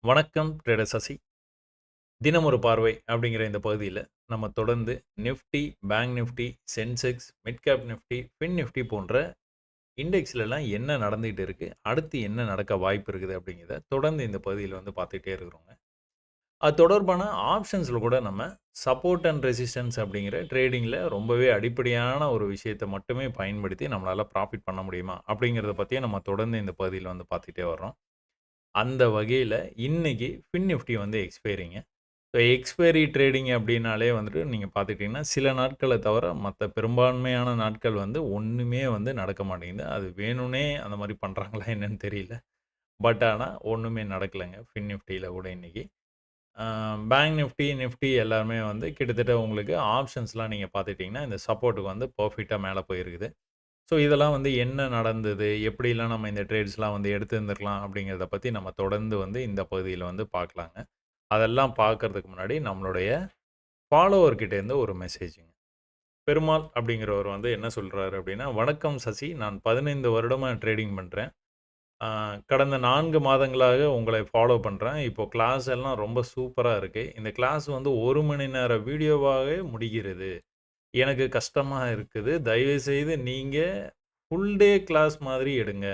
வணக்கம் ட்ரேடர் சசி. தினம் ஒரு பார்வை அப்படிங்கிற இந்த பகுதியில் நம்ம தொடர்ந்து Nifty, bank Nifty, Sensex, mid cap Nifty, fin Nifty போன்ற இண்டெக்ஸ்லலாம் என்ன நடந்துகிட்டு இருக்கு, அடுத்து என்ன நடக்க வாய்ப்பு இருக்குது அப்படிங்கிறத தொடர்ந்து இந்த பகுதியில் வந்து பார்த்துட்டே இருக்கிறோங்க. அது தொடர்பான ஆப்ஷன்ஸில் கூட நம்ம சப்போர்ட் அண்ட் ரெசிஸ்டன்ஸ் அப்படிங்கிற ட்ரேடிங்கில் ரொம்பவே அடிப்படையான ஒரு விஷயத்தை மட்டுமே பயன்படுத்தி நம்மளால் ப்ராஃபிட் பண்ண முடியுமா அப்படிங்கிறத பற்றியே நம்ம தொடர்ந்து இந்த பகுதியில் வந்து பார்த்துட்டே வர்றோம். அந்த வகையில இன்னைக்கு ஃபின் நிஃப்டி வந்து எக்ஸ்பைரிங்க. ஸோ எக்ஸ்பைரி ட்ரேடிங் அப்படின்னாலே வந்துட்டு நீங்க பார்த்துக்கிட்டீங்கன்னா, சில நாட்கள தவிர மத்த பெரும்பான்மையான நாட்கள் வந்து ஒண்ணுமே வந்து நடக்க மாட்டேங்குது. அது வேணும்னே அந்த மாரி பண்றாங்களா என்னன்னு தெரியல. பட் ஆனா ஒண்ணுமே நடக்கலங்க ஃபின் நிஃப்டில கூட இன்னைக்கு. ஆ பேங்க் நிஃப்டி, நிஃப்டி எல்லாமே வந்து கிட்டத்தட்ட உங்களுக்கு ஆப்ஷன்ஸ்லாம் நீங்க பார்த்துக்கிட்டீங்கன்னா, இந்த சப்போர்ட்டுக்கு வந்து பெர்ஃபெக்ட்டா மேல போயிருக்குது. ஸோ இதெல்லாம் வந்து என்ன நடந்தது? எப்படிலாம் நம்ம இந்த ட்ரேட்ஸ்லாம் வந்து எடுத்திருந்துருக்கலாம்? அப்படிங்கிறத பத்தி நம்ம தொடர்ந்து வந்து இந்த பகுதியில வந்து பார்க்கலாங்க. அதெல்லாம் பார்க்கறதுக்கு முன்னாடி நம்மளுடைய ஃபாலோவர் கிட்டேருந்து ஒரு மெசேஜுங்க. பெருமாள் அப்படிங்கிறவர் வந்து என்ன சொல்றாரு அப்படின்னா, "வணக்கம் சசி. நான் 15 வருடமா ட்ரேடிங் பண்றேன். ஆ கடந்த 4 மாதங்களாக உங்களை ஃபாலோ பண்றேன். இப்போ கிளாஸ் எல்லாம் ரொம்ப சூப்பரா இருக்கு. இந்த கிளாஸ் வந்து 1 மணி நேர வீடியோவாவே முடிகிறது. எனக்கு கஷ்டமா இருக்குது. தயவுசெய்து நீங்க ஃபுல் டே கிளாஸ் மாதிரி எடுங்க.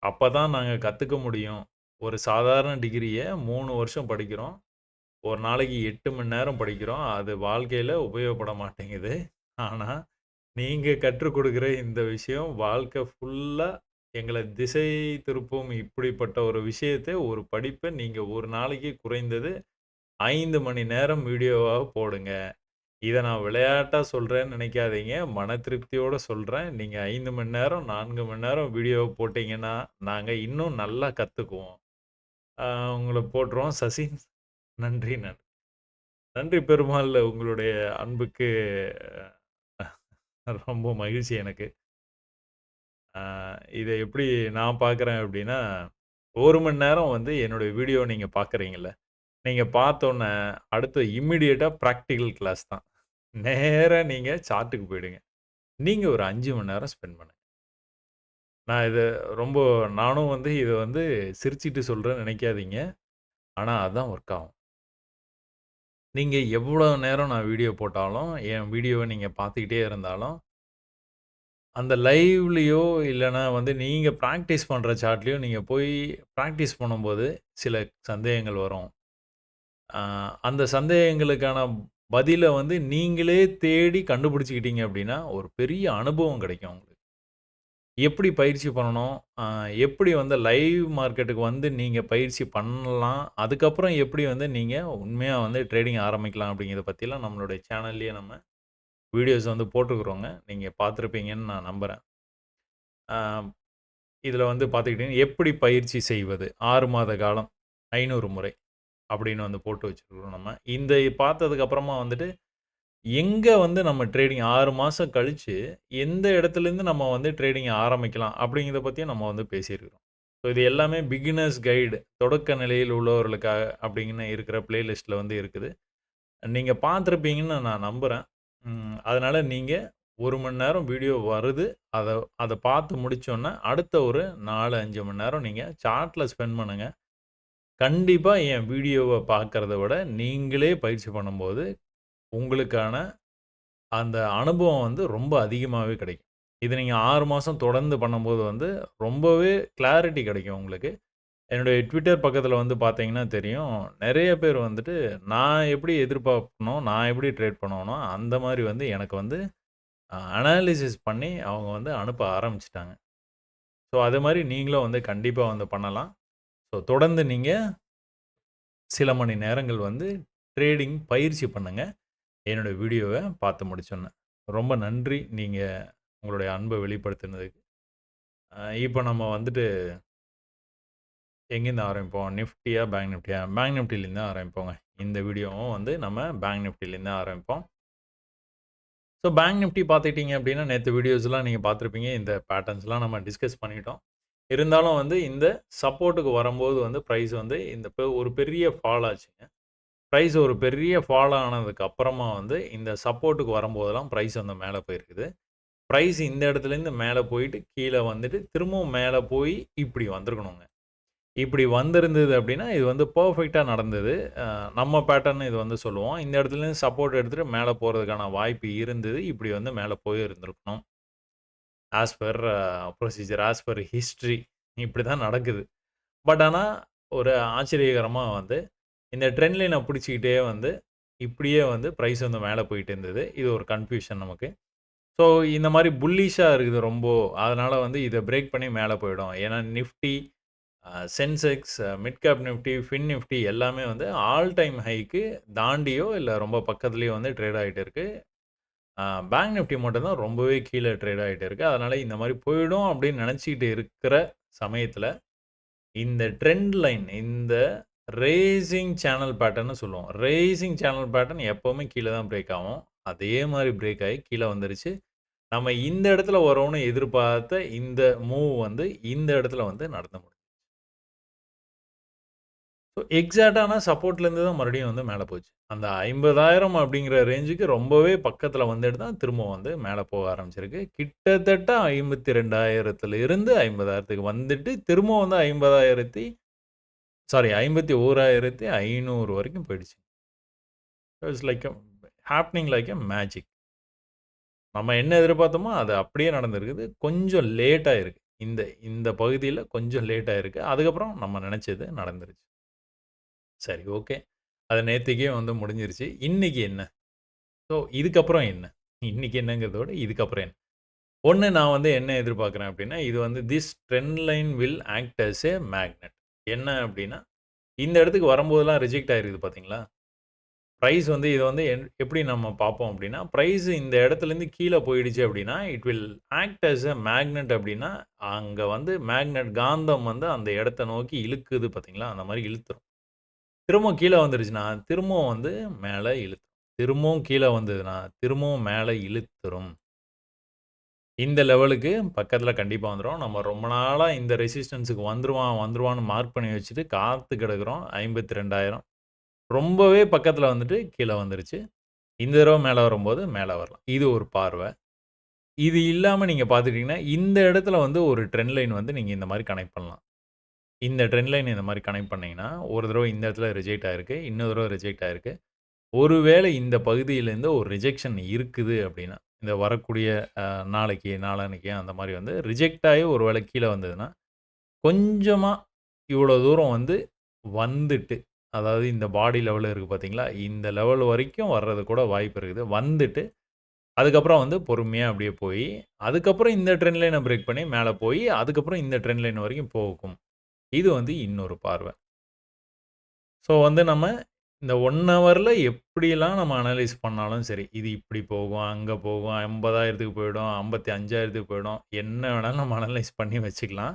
அப்பதான் நாங்க கத்துக்க முடியும். ஒரு சாதாரண டிகிரிய 3 வருஷம் படிக்கிறோம். ஒரு நாளைக்கு 8 மணி நேரம் படிக்கிறோம். அது வாழ்க்கையில உபயோகப்பட மாட்டேங்குது. ஆனா, நீங்க கற்றுக் குடுக்குற இந்த விஷயம் வாழ்க்கை ஃபுல்லா எங்கள திசை திருப்பும் இப்படிப்பட்ட ஒரு விஷயத்த, ஒரு படிப்ப நீங்க ஒரு நாளைக்கு குறைந்தது 5 மணி நேரம் வீடியோவா போடுங்க. இத நான் விளையாட்டா சொல்றேன்னு நினைக்காதீங்க. மன திருப்தியோட சொல்றேன். நீங்க 5 மணி நேரம், 4 மணி நேரம் வீடியோ போட்டீங்கன்னா, நாங்க இன்னும் நல்லா கத்துக்குவோம். ஆ உங்கள போட்டுருவோம். சசி நன்றி, நன்றி. நன்றி பெருமாள். உங்களுடைய அன்புக்கு ரொம்ப மகிழ்ச்சி எனக்கு. ஆ இத எப்படி நான் பார்க்குறேன் அப்படின்னா, 1 மணி நேரம் வந்து என்னுடைய வீடியோ நீங்க பார்க்குறீங்கல்ல, நீங்க பார்த்தோன்னே அடுத்து இம்மீடியட்டா பிராக்டிகல் கிளாஸ் தான். நேரா நீங்க சார்ட்டுக்கு போயிடுங்க. நீங்க ஒரு 5 மணி நேரம் ஸ்பெண்ட் பண்ணுங்க. நான் இத ரொம்ப நானும் வந்து இத வந்து சிரிச்சுட்டு சொல்றேன்னு நெனைக்காதீங்க. ஆனா அதான் ஒர்க் ஆகும். நீங்க எவ்வளோ நேரம் நான் வீடியோ போட்டாலும், என் வீடியோவ நீங்க பார்த்துக்கிட்டே இருந்தாலும், அந்த லைவ்லயோ இல்லன்னா வந்து நீங்க பிராக்டிஸ் பண்ற சார்ட்லயோ நீங்க போய் பிராக்டிஸ் பண்ணும்போது, சில சந்தேகங்கள் வரும். அ அந்த சந்தேகங்களுக்கான பதில வந்து நீங்களே தேடி கண்டுபிடிச்சுக்கிட்டீங்க அப்டின்னா, ஒரு பெரிய அனுபவம் கிடைக்கும் உங்களுக்கு. எப்படி பயிற்சி பண்ணணும்? எப்படி வந்து லைவ் மார்க்கெட்டுக்கு வந்து நீங்க பயிற்சி பண்ணலாம்? அதுக்கப்புறம் எப்படி வந்து நீங்க உண்மையா வந்து ட்ரேடிங் ஆரம்பிக்கலாம்? அப்படிங்கிறத பத்திலாம் நம்மளுடைய சேனல்லயே நம்ம வீடியோஸ் வந்து போட்டுருக்குறோங்க. நீங்க பார்த்துருப்பீங்கன்னு நான் நம்புறேன். ஆ இதில வந்து பார்த்துக்கிட்டீங்கன்னா, எப்படி பயிற்சி செய்வது? 6 மாத காலம் 500 முறை அப்படின்னு வந்து போட்டு வச்சிருக்கிறோம் நம்ம. இந்த பார்த்ததுக்கு அப்புறமா வந்துட்டு, எங்க வந்து நம்ம ட்ரேடிங் 6 மாசம் கழிச்சு, எந்த இடத்துலேருந்து நம்ம வந்து ட்ரேடிங் ஆரம்பிக்கலாம்? அப்படிங்கிறத பத்தியும் நம்ம வந்து பேசியிருக்கிறோம். ஸோ இது எல்லாமே பிகினர்ஸ் கைடு தொடக்க நிலையில் உள்ளவர்களுக்காக அப்படின்னு இருக்கிற பிளேலிஸ்ட்ல வந்து இருக்குது. நீங்க பார்த்துருப்பீங்கன்னு நான் நம்புறேன். அதனால நீங்க 1 மணி நேரம் வீடியோ வருது. அத அத பார்த்து முடிச்சோன்ன, அடுத்த ஒரு 4, 5 மணி நேரம் நீங்க சார்ட்ல ஸ்பெண்ட் பண்ணுங்க. கண்டிப்பா என் வீடியோவ பார்க்கிறத விட, நீங்களே பயிற்சி பண்ணும்போது, உங்களுக்கான அந்த அனுபவம் வந்து ரொம்ப அதிகமாவே கிடைக்கும். இத நீங்க 6 மாசம் தொடர்ந்து பண்ணும்போது வந்து, ரொம்பவே கிளாரிட்டி கிடைக்கும் உங்களுக்கு. என்னுடைய ட்விட்டர் பக்கத்தில வந்து பார்த்தீங்கன்னா தெரியும். நெறைய பேர் வந்துட்டு, நான் எப்படி எதிர்பார்ப்பனோ, நான் எப்படி ட்ரேட் பண்ணுவேனோ, அந்த மாரி வந்து எனக்கு வந்து அனாலிசிஸ் பண்ணி அவங்க வந்து அனுப்ப ஆரம்பிச்சுட்டாங்க. ஸோ, அது மாரி நீங்களும் வந்து கண்டிப்பா வந்து பண்ணலாம். ஸோ, தொடர்ந்து நீங்க சில மணி நேரங்கள் வந்து ட்ரேடிங் பயிற்சி பண்ணுங்க. என்னோட வீடியோவ பார்த்து முடிச்சோன்ன. ரொம்ப நன்றி. நீங்க உங்களுடைய அன்ப வெளிப்படுத்தினதுக்கு. இப்ப நம்ம வந்துட்டு எங்கேருந்து ஆரம்பிப்போம்? நிஃப்டியா? பேங்க் நிஃப்டியா? பேங்க் நிஃப்டிலேருந்து தான் ஆரம்பிப்போங்க. இந்த வீடியோவும் வந்து நம்ம பேங்க் நிஃப்டிலேருந்து தான் ஆரம்பிப்போம். ஸோ பேங்க் நிஃப்டி பார்த்துக்கிட்டீங்க அப்படின்னா, நேத்து வீடியோஸ்லாம் நீங்க பார்த்துருப்பீங்க. இந்த பேட்டர்ன்ஸ்லாம் நம்ம டிஸ்கஸ் பண்ணிட்டோம். இருந்தாலும் வந்து இந்த சப்போர்ட்டுக்கு வரும்போது வந்து பிரைஸ் வந்து இந்த ஒரு பெரிய ஃபால் ஆச்சுங்க. பிரைஸ் ஒரு பெரிய ஃபால் ஆனதுக்கு அப்புறமா வந்து இந்த சப்போர்ட்டுக்கு வரும்போதெல்லாம் பிரைஸ் வந்து மேல போயிருக்குது. பிரைஸ் இந்த இடத்துலேருந்து மேல போயிட்டு, கீழ வந்துட்டு, திரும்பவும் மேல போய் இப்படி வந்திருக்கணுங்க. இப்படி வந்திருந்தது அப்படின்னா, இது வந்து பெர்ஃபெக்ட்டா நடந்தது. அ நம்ம பேட்டர்ன் இது வந்து சொல்லுவோம். இந்த இடத்துலேருந்து சப்போர்ட் எடுத்துட்டு மேல போறதுக்கான வாய்ப்பு இருந்தது. இப்படி வந்து மேல போயிருந்திருக்கணும். As per procedure, as per history இப்படி தான் நடக்குது. பட் ஆனா, ஒரு ஆச்சரியகரமா வந்து இந்த ட்ரெண்ட் லைன புடிச்சுக்கிட்டே வந்து, இப்படியே வந்து பிரைஸ் வந்து மேல போயிட்டு இருந்தது. இது ஒரு கன்ஃப்யூஷன் நமக்கு. ஸோ இந்த மாரி புல்லிஷா இருக்குது ரொம்ப. அதனால வந்து இத பிரேக் பண்ணி மேல போயிடும். ஏன்னா Nifty, Sensex, mid cap Nifty, fin Nifty எல்லாமே வந்து ஆல் டைம் ஹைக்கு தாண்டியோ, இல்ல ரொம்ப பக்கத்திலேயோ வந்து ட்ரேட் ஆயிட்டு இருக்கு. பேங்க் நிஃப்டி மட்டும் தான் ரொம்பவே கீழ ட்ரேட் ஆயிட்டு இருக்கு. அதனால இந்த மாரி போயிடும் அப்படின்னு நெனச்சுக்கிட்டு இருக்கிற சமயத்தில, இந்த ட்ரெண்ட் லைன் இந்த ரேசிங் சேனல் பேட்டர்ன்னு சொல்லுவோம். ரேசிங் சேனல் பேட்டர்ன் எப்பவுமே கீழ தான் பிரேக் ஆகும். அதே மாரி பிரேக் ஆயி கீழ வந்துருச்சு. நம்ம இந்த இடத்துல வரும்னு எதிர்பார்த்த இந்த மூவ் வந்து இந்த இடத்துல வந்து நடந்து முடியும். ஸோ எக்ஸாக்ட்டான சப்போர்ட்லேருந்து தான் மறுபடியும் வந்து மேல போச்சு. அந்த 50,000 அப்படிங்கிற ரேஞ்சுக்கு ரொம்பவே பக்கத்துல வந்துட்டு தான் திரும்ப வந்து மேல போக ஆரம்பிச்சிருக்கு. கிட்டத்தட்ட 52,000 இருந்து 50,000க்கு வந்துட்டு திரும்ப வந்து 50,000 சாரி 51,500 வரைக்கும் போயிடுச்சு. It's like happening like a magic. நம்ம என்ன எதிர்பார்த்தோமோ, அது அப்படியே நடந்திருக்குது. கொஞ்சம் லேட் ஆயிருக்கு. இந்த இந்த பகுதியில கொஞ்சம் லேட் ஆயிருக்கு. அதுக்கப்புறம் நம்ம நெனச்சது நடந்துருச்சு. சரி, ஓகே. அது நேத்திக்கே வந்து முடிஞ்சிருச்சு. இன்னைக்கு என்ன? ஸோ இதுக்கப்புறம் என்ன? இன்னைக்கு என்னங்கிறத விட இதுக்கப்புறம் என்ன? ஒண்ணு நான் வந்து என்ன எதிர்பார்க்கிறேன் அப்படின்னா, இது வந்து this trend line will act as a magnet. என்ன அப்படின்னா, இந்த இடத்துக்கு வரும்போதெல்லாம் ரிஜெக்ட் ஆயிருக்குது பார்த்தீங்களா? பிரைஸ் வந்து இத வந்து எப்படி நம்ம பார்ப்போம் அப்படின்னா, பிரைஸ் இந்த இடத்துலேருந்து கீழ போயிடுச்சு அப்படின்னா, it will act as a magnet அப்படின்னா, அங்க வந்து மேக்னெட் காந்தம் வந்து அந்த இடத்த நோக்கி இழுக்குது பார்த்தீங்களா? அந்த மாரி இழுத்துரும். திரும்பவும் கீழ வந்துருச்சுன்னா, திரும்பவும் வந்து மேல இழுத்துரும். திரும்பவும் கீழ வந்ததுன்னா, திரும்பவும் மேல இழுத்துரும். இந்த லெவலுக்கு பக்கத்தில கண்டிப்பா வந்துரும். நம்ம ரொம்ப நாளா இந்த ரெசிஸ்டன்ஸ்க்கு வந்துருவான், வந்துருவான்னு மார்க் பண்ணி வச்சுட்டு காத்து கிடக்கிறோம். 52,000 ரொம்பவே பக்கத்தில வந்துட்டு கீழ வந்துருச்சு. இந்த தடவ மேல வரும்போது மேல வரலாம். இது ஒரு பார்வ. இது இல்லாம நீங்க பார்த்துட்டீங்கன்னா, இந்த இடத்துல வந்து ஒரு ட்ரெண்ட் லைன் வந்து நீங்க இந்த மாரி கனெக்ட் பண்ணலாம். இந்த ட்ரெண்ட் லைன் இந்த மாரி கனெக்ட் பண்ணீங்கன்னா, ஒரு தடவ இந்த இடத்துல ரிஜெக்ட் ஆயிருக்கு. இன்னொரு தடவ ரிஜெக்ட் ஆயிருக்கு. ஒருவேளை இந்த பகுதியிலேருந்து ஒரு ரிஜெக்ஷன் இருக்குது அப்டின்னா, இந்த வரக்கூடிய நாளைக்கு, நாளான்னைக்கு அந்த மாரி வந்து ரிஜெக்ட் ஆயி ஒரு வேளை கீழ வந்ததுன்னா, கொஞ்சமா இவ்வளோ தூரம் வந்து வந்துட்டு, அதாவது இந்த பாடி லெவல் இருக்கு பார்த்தீங்களா? இந்த லெவல் வரைக்கும் வர்றது கூட வாய்ப்பு இருக்குது. வந்துட்டு அதுக்கப்புறம் வந்து பொறுமையா அப்படியே போயி, அதுக்கப்புறம் இந்த ட்ரெண்ட் லைன பிரேக் பண்ணி மேல போயி, அதுக்கப்புறம் இந்த ட்ரெண்ட் லைன் வரைக்கும் போகும். இது வந்து இன்னொரு பார்வ. ஸோ வந்து நம்ம இந்த 1 ஹவர்ல எப்படியெல்லாம் நம்ம அனலைஸ் பண்ணாலும் சரி, இது இப்படி போகும், அங்க போகும், 50,000க்கு போயிடும், 55,000க்கு போயிடும். என்ன வேணாலும் நம்ம அனலைஸ் பண்ணி வச்சுக்கலாம்.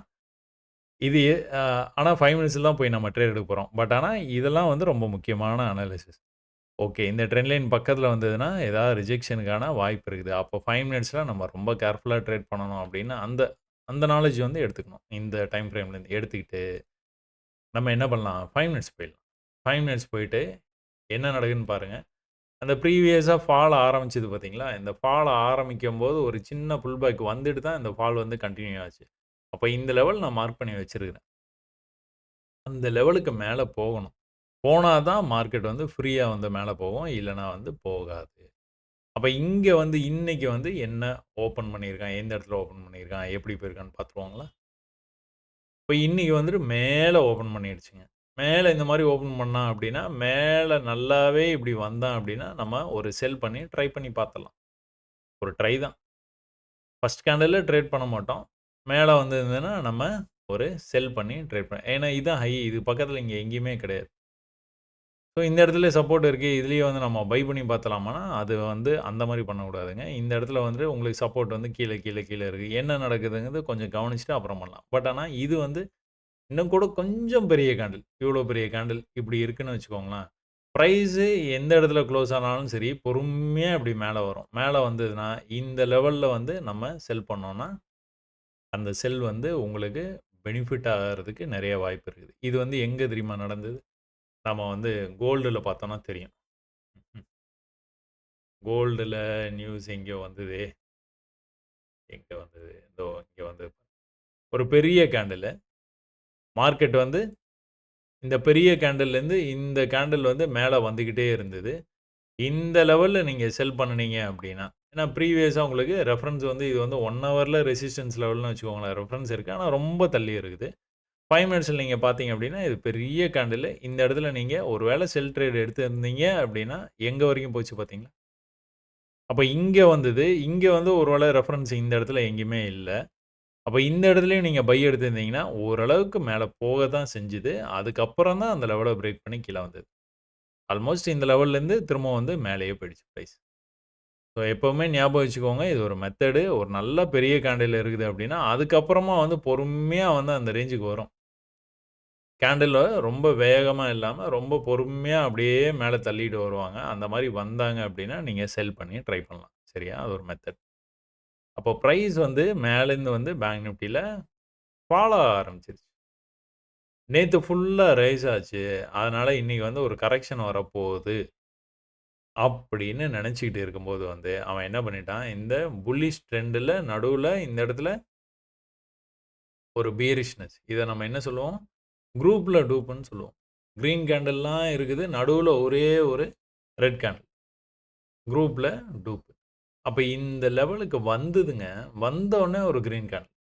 இது அ ஆனா 5 மினிட்ஸ்ல தான் போய் நம்ம ட்ரேட் எடுக்க போறோம். பட் ஆனா இதெல்லாம் வந்து ரொம்ப முக்கியமான அனாலிசிஸ். ஓகே. இந்த ட்ரெண்ட் லைன் பக்கத்தில வந்ததுன்னா, ஏதாவது ரிஜெக்ஷனுக்கான வாய்ப்பு இருக்குது. அப்போ 5 மினிட்ஸ்ல நம்ம ரொம்ப கேர்ஃபுல்லா ட்ரேட் பண்ணணும் அப்படின்னு அந்த அந்த நாலேட்ஜ் வந்து எடுத்துக்கணும். இந்த டைம் ஃப்ரேம்லேருந்து எடுத்துக்கிட்டு, நம்ம என்ன பண்ணலாம்? 5 மினிட்ஸ் போயிடலாம். 5 மினிட்ஸ் போயிட்டு என்ன நடக்குதுன்னு பாருங்க. அந்த ப்ரீவியஸா ஃபால் ஆரம்பிச்சது பார்த்தீங்களா? இந்த ஃபால் ஆரம்பிக்கும்போது ஒரு சின்ன புல் பேக் வந்துட்டு தான் இந்த ஃபால் வந்து கன்டின்யூ ஆச்சு. அப்ப இந்த லெவல் நான் மார்க் பண்ணி வச்சிருக்கிறேன். அந்த லெவலுக்கு மேல போகணும். போனா தான் மார்க்கெட் வந்து ஃப்ரீயா வந்து மேல போகும். இல்லன்னா வந்து போகாது. அப்ப இங்க வந்து இன்னைக்கு வந்து என்ன ஓப்பன் பண்ணியிருக்கான்? எந்த இடத்துல ஓப்பன் பண்ணியிருக்கான்? எப்படி போயிருக்கான்னு பார்த்துருவாங்களா? இப்ப இன்னைக்கு வந்துட்டு மேல ஓப்பன் பண்ணிடுச்சுங்க. மேல இந்த மாரி ஓப்பன் பண்ணான் அப்படின்னா, மேல நல்லாவே இப்படி வந்தான் அப்படின்னா, நம்ம ஒரு செல் பண்ணி ட்ரை பண்ணி பார்த்துடலாம். ஒரு ட்ரை தான். ஃபர்ஸ்ட் கேண்டில்ல ட்ரேட் பண்ண மாட்டோம். மேல வந்திருந்ததுன்னா, நம்ம ஒரு செல் பண்ணி ட்ரேட் ஏன்னா இதான் ஹை. இது பக்கத்துல இங்க எங்கேயுமே கிடையாது. ஸோ இந்த இடத்துல சப்போர்ட் இருக்கு. இதுலயே வந்து நம்ம பை பண்ணி பார்த்தலாமான்னா, அது வந்து அந்த மாரி பண்ணக்கூடாதுங்க. இந்த இடத்துல வந்து உங்களுக்கு சப்போர்ட் வந்து கீழ, கீழ, கீழ இருக்கு. என்ன நடக்குதுங்கிறது கொஞ்சம் கவனிச்சுட்டு அப்புறம் பண்ணலாம். பட் ஆனா இது வந்து இன்னும் கூட கொஞ்சம் பெரிய கேண்டில். இவ்வளோ பெரிய கேண்டில் இப்படி இருக்குன்னு வச்சுக்கோங்களேன். பிரைஸு எந்த இடத்துல குளோஸ் ஆனாலும் சரி, பொறுமையா இப்படி மேல வரும். மேல வந்ததுன்னா, இந்த லெவல்ல வந்து நம்ம செல் பண்ணோம்னா, அந்த செல் வந்து உங்களுக்கு பெனிஃபிட் ஆகறதுக்கு நெறைய வாய்ப்பு இருக்குது. இது வந்து எங்க தெரியுமா நடந்தது? நம்ம வந்து கோல்டுல பார்த்தோம்னா தெரியும். ம். கோல்டுல நியூஸ் எங்கேயோ வந்ததே! எங்க வந்தது? இதோ இங்க வந்தது. ஒரு பெரிய கேண்டிலு. மார்க்கெட் வந்து இந்த பெரிய கேண்டில்லேருந்து இந்த கேண்டில் வந்து மேல வந்துகிட்டே இருந்தது. இந்த லெவல்ல நீங்க செல் பண்ணுனீங்க அப்டின்னா, ஏன்னா ப்ரீவியஸா உங்களுக்கு ரெஃபரன்ஸ் வந்து இது வந்து 1 ஹவர்ல ரெசிஸ்டன்ஸ் லெவல்னு வச்சுக்கோங்களேன். ரெஃபரன்ஸ் இருக்கு. ஆனா ரொம்ப தள்ளி இருக்குது. 5 மினிட்ஸ்ல நீங்க பார்த்தீங்க அப்டின்னா, இது பெரிய கேண்டில். இந்த இடத்துல நீங்க ஒரு வேள செல் ட்ரேட் எடுத்திருந்தீங்க அப்டின்னா, எங்க வரைக்கும் போச்சு பார்த்தீங்களா? அப்ப இங்க வந்தது. இங்க வந்து ஒரு வேள ரெஃபரன்ஸ் இந்த இடத்துல எங்கேயுமே இல்ல. அப்ப இந்த இடத்துலயும் நீங்க பை எடுத்திருந்தீங்கன்னா, ஓரளவுக்கு மேல போக தான் செஞ்சது. அதுக்கப்புறம் தான் அந்த லெவல பிரேக் பண்ணி கீழ வந்தது. ஆல்மோஸ்ட் இந்த லெவல்லேருந்து திரும்ப வந்து மேலேயே போயிடுச்சு பிரைஸ். ஸோ எப்பவுமே ஞாபகம் வச்சுக்கோங்க. இது ஒரு மெத்தடு. ஒரு நல்ல பெரிய கேண்டில் இருக்குது அப்டின்னா, அதுக்கப்புறமா வந்து பொறுமையா வந்து அந்த ரேஞ்சுக்கு வரும். கேண்டில்ல ரொம்ப வேகமா இல்லாம, ரொம்ப பொறுமையா அப்படியே மேல தள்ளிட்டு வருவாங்க. அந்த மாரி வந்தாங்க அப்படின்னா, நீங்க செல் பண்ணி ட்ரை பண்ணலாம். சரியா? அது ஒரு மெத்தட். அப்போ பிரைஸ் வந்து மேலேருந்து வந்து பேங்க் நிஃப்டில ஃபாலோ ஆக ஆரம்பிச்சுருச்சு. நேத்து ஃபுல்லா ரைஸ் ஆச்சு. அதனால இன்னைக்கு வந்து ஒரு கரெக்ஷன் வரப்போகுது. அப்படின்னு நெனச்சுக்கிட்டு இருக்கும்போது வந்து, அவன் என்ன பண்ணிட்டான், இந்த புல்லிஷ் ட்ரெண்டுல நடுவுல இந்த இடத்துல ஒரு பியரிஷ்னஸ். இத நம்ம என்ன சொல்லுவோம்? குரூப்ல டூப்ன்னு சொல்லுவோம். கிரீன் கேண்டில்லாம் இருக்குது. நடுவுல ஒரே ஒரு ரெட் கேண்டில். குரூப்ல டூப். அப்ப இந்த லெவலுக்கு வந்ததுங்க. வந்தோனே ஒரு கிரீன் கேண்டில்.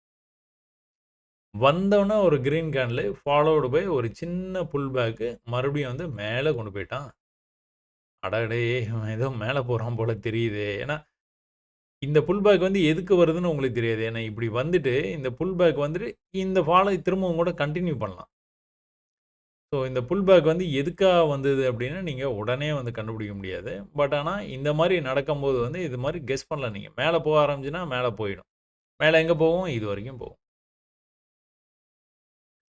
வந்தோனே ஒரு கிரீன் கேண்டில் ஃபாலோவ்ட் பை ஒரு சின்ன புல் பேக் மறுபடியும் வந்து மேல கொண்டு போய்ட்டான். அடடே! இவன் ஏதோ மேல போறான் போல தெரியுதே! ஏன்னா, இந்த புல் பேக் வந்து எதுக்கு வருதுன்னு உங்களுக்கு தெரியாது. ஏன்னா, இப்படி வந்துட்டு இந்த புல் பேக் வந்துட்டு இந்த ஃபாலோ திரும்பவும் கூட கன்டின்யூ பண்ணலாம். ஸோ, இந்த புல் பேக் வந்து எதுக்காக வந்தது அப்டின்னு நீங்க உடனே வந்து கண்டுபிடிக்க முடியாது. பட் ஆனா, இந்த மாரி நடக்கும்போது வந்து இது மாரி கெஸ் பண்ணலாம் நீங்க. மேல போக ஆரம்பிச்சுன்னா மேல போயிடும். மேல எங்க போகும்? இதுவரைக்கும் போகும்.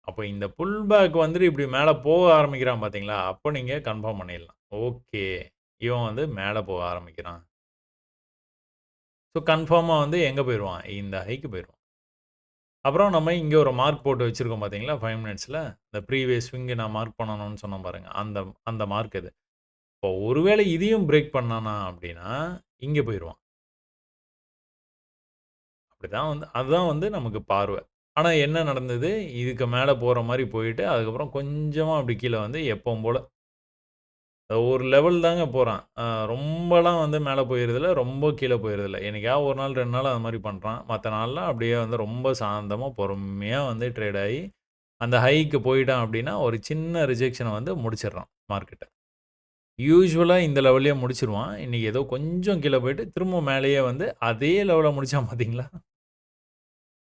அப்ப இந்த புல் பேக் வந்துட்டு இப்டி மேல போக ஆரம்பிக்கிறான் பார்த்தீங்களா? அப்ப நீங்க கன்ஃபார்ம் பண்ணிடலாம். ஓகே. இவன் வந்து மேல போக ஆரம்பிக்கிறான். ஸோ, கன்ஃபார்மா வந்து எங்க போயிருவான்? இந்த ஹைக்கு போயிருவான். அப்புறம் நம்ம இங்க ஒரு மார்க் போட்டு வச்சிருக்கோம் பார்த்தீங்களா? 5 மினிட்ஸ்ல. இந்த ப்ரீவியஸ் ஸ்விங் நான் மார்க் பண்ணணும்னு சொன்னேன் பாருங்க. அந்த அந்த மார்க் இது. இப்போ ஒருவேளை இதையும் பிரேக் பண்ணானா அப்படின்னா, இங்க போயிருவான். அப்படிதான் வந்து அதுதான் வந்து நமக்கு பார்வை. ஆனா என்ன நடந்தது? இதுக்கு மேல போற மாரி போயிட்டு, அதுக்கப்புறம் கொஞ்சமா அப்படி கீழ வந்து எப்பவும் போல ஒரு லெவல் தாங்க போறான். ரொம்பலாம் வந்து மேல போயிறதில்ல, ரொம்ப கீழ போயிறதில்ல. என்னைக்காவது 1 நாள், 2 நாள் அது மாரி பண்றான். மத்த நாள்லாம் அப்படியே வந்து ரொம்ப சாந்தமா, பொறுமையா வந்து ட்ரேட் ஆயி, அந்த ஹைக்கு போயிட்டான் அப்படின்னா, ஒரு சின்ன ரிஜெக்ஷன வந்து முடிச்சிடுறான் மார்க்கெட்ட. யூசுவலா இந்த லெவல்லயே முடிச்சுருவான். இன்னைக்கு ஏதோ கொஞ்சம் கீழ போயிட்டு, திரும்ப மேலேயே வந்து அதே லெவல்ல முடிச்சான் பார்த்தீங்களா?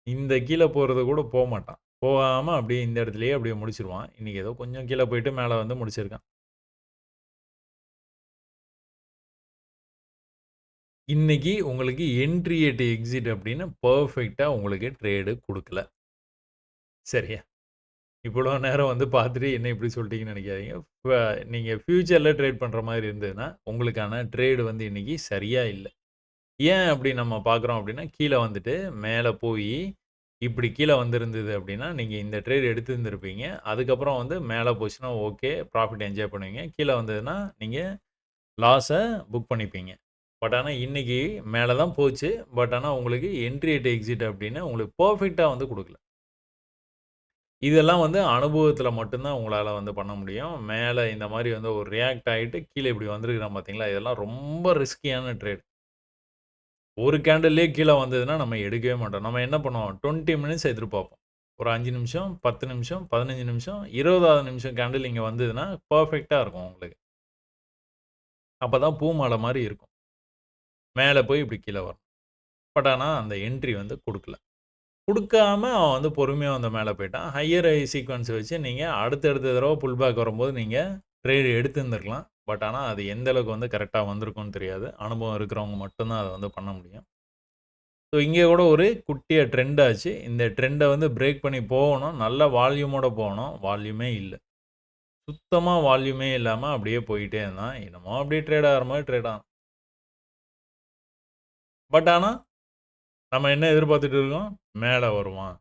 இந்த கீழ போறது கூட போமாட்டான். போகாம அப்படியே இந்த இடத்திலேயே அப்படியே முடிச்சுருவான். இன்னைக்கு ஏதோ கொஞ்சம் கீழ போயிட்டு மேல வந்து முடிச்சிருக்கான். இன்னைக்கு உங்களுக்கு என்ட்ரி அட் எக்ஸிட் அப்படின்னு பெர்ஃபெக்ட்டா உங்களுக்கு ட்ரேடு குடுக்கல. சரியா? இவ்வளோ நேரம் வந்து பார்த்துட்டு என்ன இப்படி சொல்ட்டீங்கன்னு நெனைக்காதீங்க. நீங்க ஃபியூச்சர்ல ட்ரேட் பண்ற மாரி இருந்ததுன்னா, உங்களுக்கான ட்ரேடு வந்து இன்னைக்கு சரியா இல்ல. ஏன் அப்படி நம்ம பார்க்குறோம் அப்படின்னா, கீழ வந்துட்டு மேல போயி, இப்படி கீழ வந்திருந்தது அப்படின்னா, நீங்க இந்த ட்ரேட் எடுத்திருந்திருப்பீங்க. அதுக்கப்புறம் வந்து மேல போச்சுன்னா ஓகே, ப்ராஃபிட் என்ஜாய் பண்ணுவீங்க. கீழ வந்ததுன்னா, நீங்க லாஸ புக் பண்ணிப்பீங்க. பட் ஆனா இன்னைக்கு மேல தான் போச்சு. பட் ஆனா உங்களுக்கு என்ட்ரி அட் எக்ஸிட் அப்படின்னு உங்களுக்கு பெர்ஃபெக்ட்டா வந்து குடுக்கல. இதெல்லாம் வந்து அனுபவத்தில மட்டும் தான் உங்களால வந்து பண்ண முடியும். மேல இந்த மாரி வந்து ஒரு ரியாக்ட் ஆயிட்டு கீழ இப்படி வந்திருக்கிறான் பார்த்தீங்களா? இதெல்லாம் ரொம்ப ரிஸ்கியான ட்ரேட். ஒரு கேண்டில்லயே கீழ வந்ததுன்னா, நம்ம எடுக்கவே மாட்டோம். நம்ம என்ன பண்ணுவோம்? 20 மினிட்ஸ் எதிர்பார்ப்போம். ஒரு 5 நிமிஷம், 10 நிமிஷம், 15 நிமிஷம், 20வது நிமிஷம் கேண்டில் இங்க வந்ததுன்னா, பெர்ஃபெக்ட்டா இருக்கும் உங்களுக்கு. அப்பதான் பூ மாலை மாரி இருக்கும். மேல போய் இப்படி கீழ வரும். பட் ஆனா, அந்த என்ட்ரி வந்து குடுக்கல. குடுக்காம அவன் வந்து பொறுமையா வந்து மேல போய்ட்டான். ஹையர் ஹை சீக்வென்ஸ் வச்சு நீங்க அடுத்தடுத்த தடவ புல் பேக் வரும்போது நீங்க ட்ரேட் எடுத்திருந்திருக்கலாம். பட் ஆனா, அது எந்த அளவுக்கு வந்து கரெக்ட்டா வந்திருக்கும்னு தெரியாது. அனுபவம் இருக்கிறவங்க மட்டும் தான் அத வந்து பண்ண முடியும். ஸோ, இங்கே கூட ஒரு குட்டியா ட்ரெண்ட் ஆச்சு. இந்த ட்ரெண்ட வந்து பிரேக் பண்ணி போகணும். நல்ல வால்யூமோட போகணும். வால்யூமே இல்ல. சுத்தமா வால்யூமே இல்லாம அப்படியே போயிட்டே இருந்தான். என்னமோ அப்படியே ட்ரேட் ஆகுற மாரி ட்ரேட் ஆனான். பட் ஆனா, நம்ம என்ன எதிர்பார்த்துட்டு இருக்கோம்? மேல வருவான்.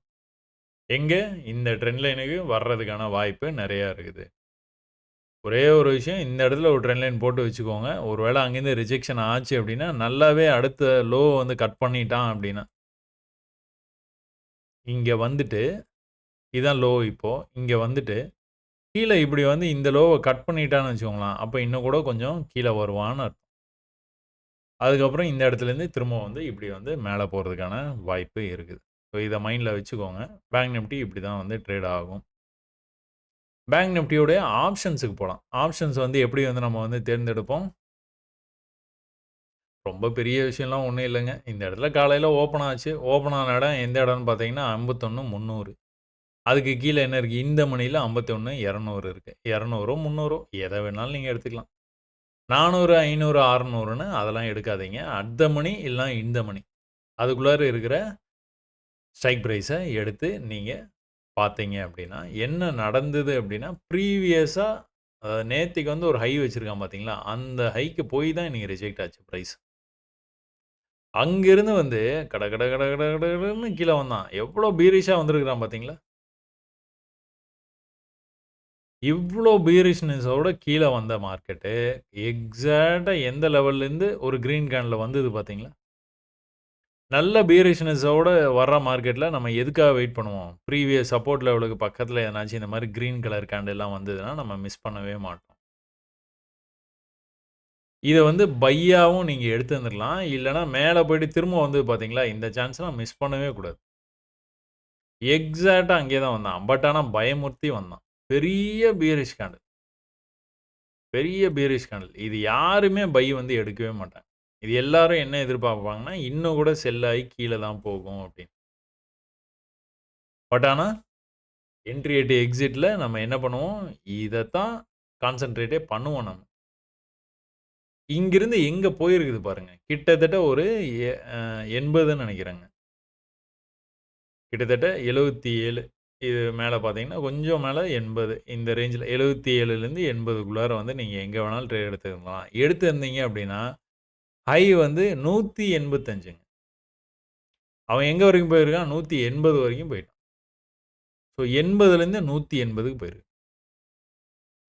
எங்க? இந்த ட்ரெண்ட் லைனுக்கு வர்றதுக்கான வாய்ப்பு நெறையா இருக்குது. ஒரே ஒரு விஷயம், இந்த இடத்துல ஒரு ட்ரெண்ட் லைன் போட்டு வச்சுக்கோங்க. ஒரு வேள அங்கேருந்து ரிஜெக்ஷன் ஆச்சு அப்படின்னா, நல்லாவே அடுத்த லோ வந்து கட் பண்ணிட்டான் அப்படின்னா, இங்க வந்துட்டு இதான் லோ இப்போ. இங்க வந்துட்டு, கீழ இப்படி வந்து இந்த லோவ கட் பண்ணிட்டான்னு வச்சுக்கோங்களேன், அப்ப இன்னும் கூட கொஞ்சம் கீழ வருவான்னு அர்த்தம். அதுக்கப்புறம் இந்த இடத்துலேருந்து திரும்ப வந்து இப்படி வந்து மேல போறதுக்கான வாய்ப்பு இருக்குது. ஸோ இத மைண்ட்ல வச்சுக்கோங்க. பேங்க் நிஃப்டி இப்படி தான் வந்து ட்ரேட் ஆகும். பேங்க் நிஃப்டியோடைய ஆப்ஷன்ஸுக்கு போலாம். ஆப்ஷன்ஸ் வந்து எப்படி வந்து நம்ம வந்து தேர்ந்தெடுப்போம்? ரொம்ப பெரிய விஷயம்லாம் ஒண்ணும் இல்லங்க. இந்த இடத்துல காலையில ஓப்பன் ஆச்சு. ஓப்பன் ஆன இடம் எந்த இடம்னு பார்த்தீங்கன்னா, 51,300. அதுக்கு கீழ என்ன இருக்கு? இந்த மணியில 51,200 இருக்கு. 200ஓ, 300ஓ எத வேணாலும் நீங்க எடுத்துக்கலாம். 400, 500, 600ன்னு அதெல்லாம் எடுக்காதீங்க. அட் த மணி இல்லனா இன் த மணி. அதுக்குள்ளார இருக்கிற ஸ்ட்ரைக் பிரைஸ எடுத்து நீங்க பார்த்தீங்க அப்டின்னா, என்ன நடந்தது அப்டின்னா, ப்ரீவியஸா நேத்திக்கு வந்து ஒரு ஹை வச்சிருக்கான் பார்த்தீங்களா? அந்த ஹைக்கு போய் தான் இன்னைக்கு ரிஜெக்ட் ஆச்சு பிரைஸ். அங்கிருந்து வந்து கட கட கட கட கடன்னு கீழ வந்தான். எவ்ளோ பீரிஷா வந்திருக்கிறான் பார்த்தீங்களா? இவ்ளோ பீரிஷ்னஸோட கீழ வந்த மார்க்கெட்டு, எக்ஸாக்ட்டா எந்த லெவல்லேருந்து ஒரு கிரீன் கேன்ல வந்தது பார்த்தீங்களா? நல்ல பீரிஷ்னஸோட வர்ற மார்க்கெட்ல நம்ம எதுக்காக வெயிட் பண்ணுவோம்? ப்ரீவியஸ் சப்போர்ட் லெவலுக்கு பக்கத்துல எதனாச்சும் இந்த மாரி கிரீன் கலர் கேண்டில்லாம் வந்ததுன்னா, நம்ம மிஸ் பண்ணவே மாட்டோம். இத வந்து பையாவும் நீங்க எடுத்திருந்துரலாம். இல்லன்னா மேல போயிட்டு திரும்ப வந்தது பார்த்தீங்களா? இந்த சான்ஸ்லாம் மிஸ் பண்ணவே கூடாது. எக்ஸாக்ட்டா அங்கேயே தான் வந்தான். பட் ஆனா பயமுறுத்தி வந்தான். பெரிய பியரிஷ் கேண்டில். பெரிய பியரிஷ் கேண்டில். இது யாருமே பை வந்து எடுக்கவே மாட்டாங்க. இது எல்லாரும் என்ன எதிர்பார்ப்பாங்கன்னா, இன்னும் கூட செல் ஆயி கீழ தான் போகும் அப்படின்னு. பட் ஆனா என்ட்ரி அட் எக்ஸிட்ல நம்ம என்ன பண்ணுவோம்? இதத்தான் கான்சன்ட்ரேட்டே பண்ணுவோம் நம்ம. இங்கிருந்து எங்க போயிருக்குது பாருங்க. கிட்டத்தட்ட ஒரு எ அ 80ன்னு நெனைக்கிறேங்க. கிட்டத்தட்ட 77. இது மேல பார்த்தீங்கன்னா, கொஞ்சம் மேல 80. இந்த ரேஞ்சில 77லேருந்து 80க்குள்ளார வந்து நீங்க எங்க வேணாலும் ட்ரேட் எடுத்துக்கலாம். எடுத்திருந்தீங்க அப்படின்னா, ஹை வந்து 185ங்க. அவன் எங்க வரைக்கும் போயிருக்கான்? 180 வரைக்கும் போயிட்டான். ஸோ 80லேருந்து 180க்கு போயிருக்கு.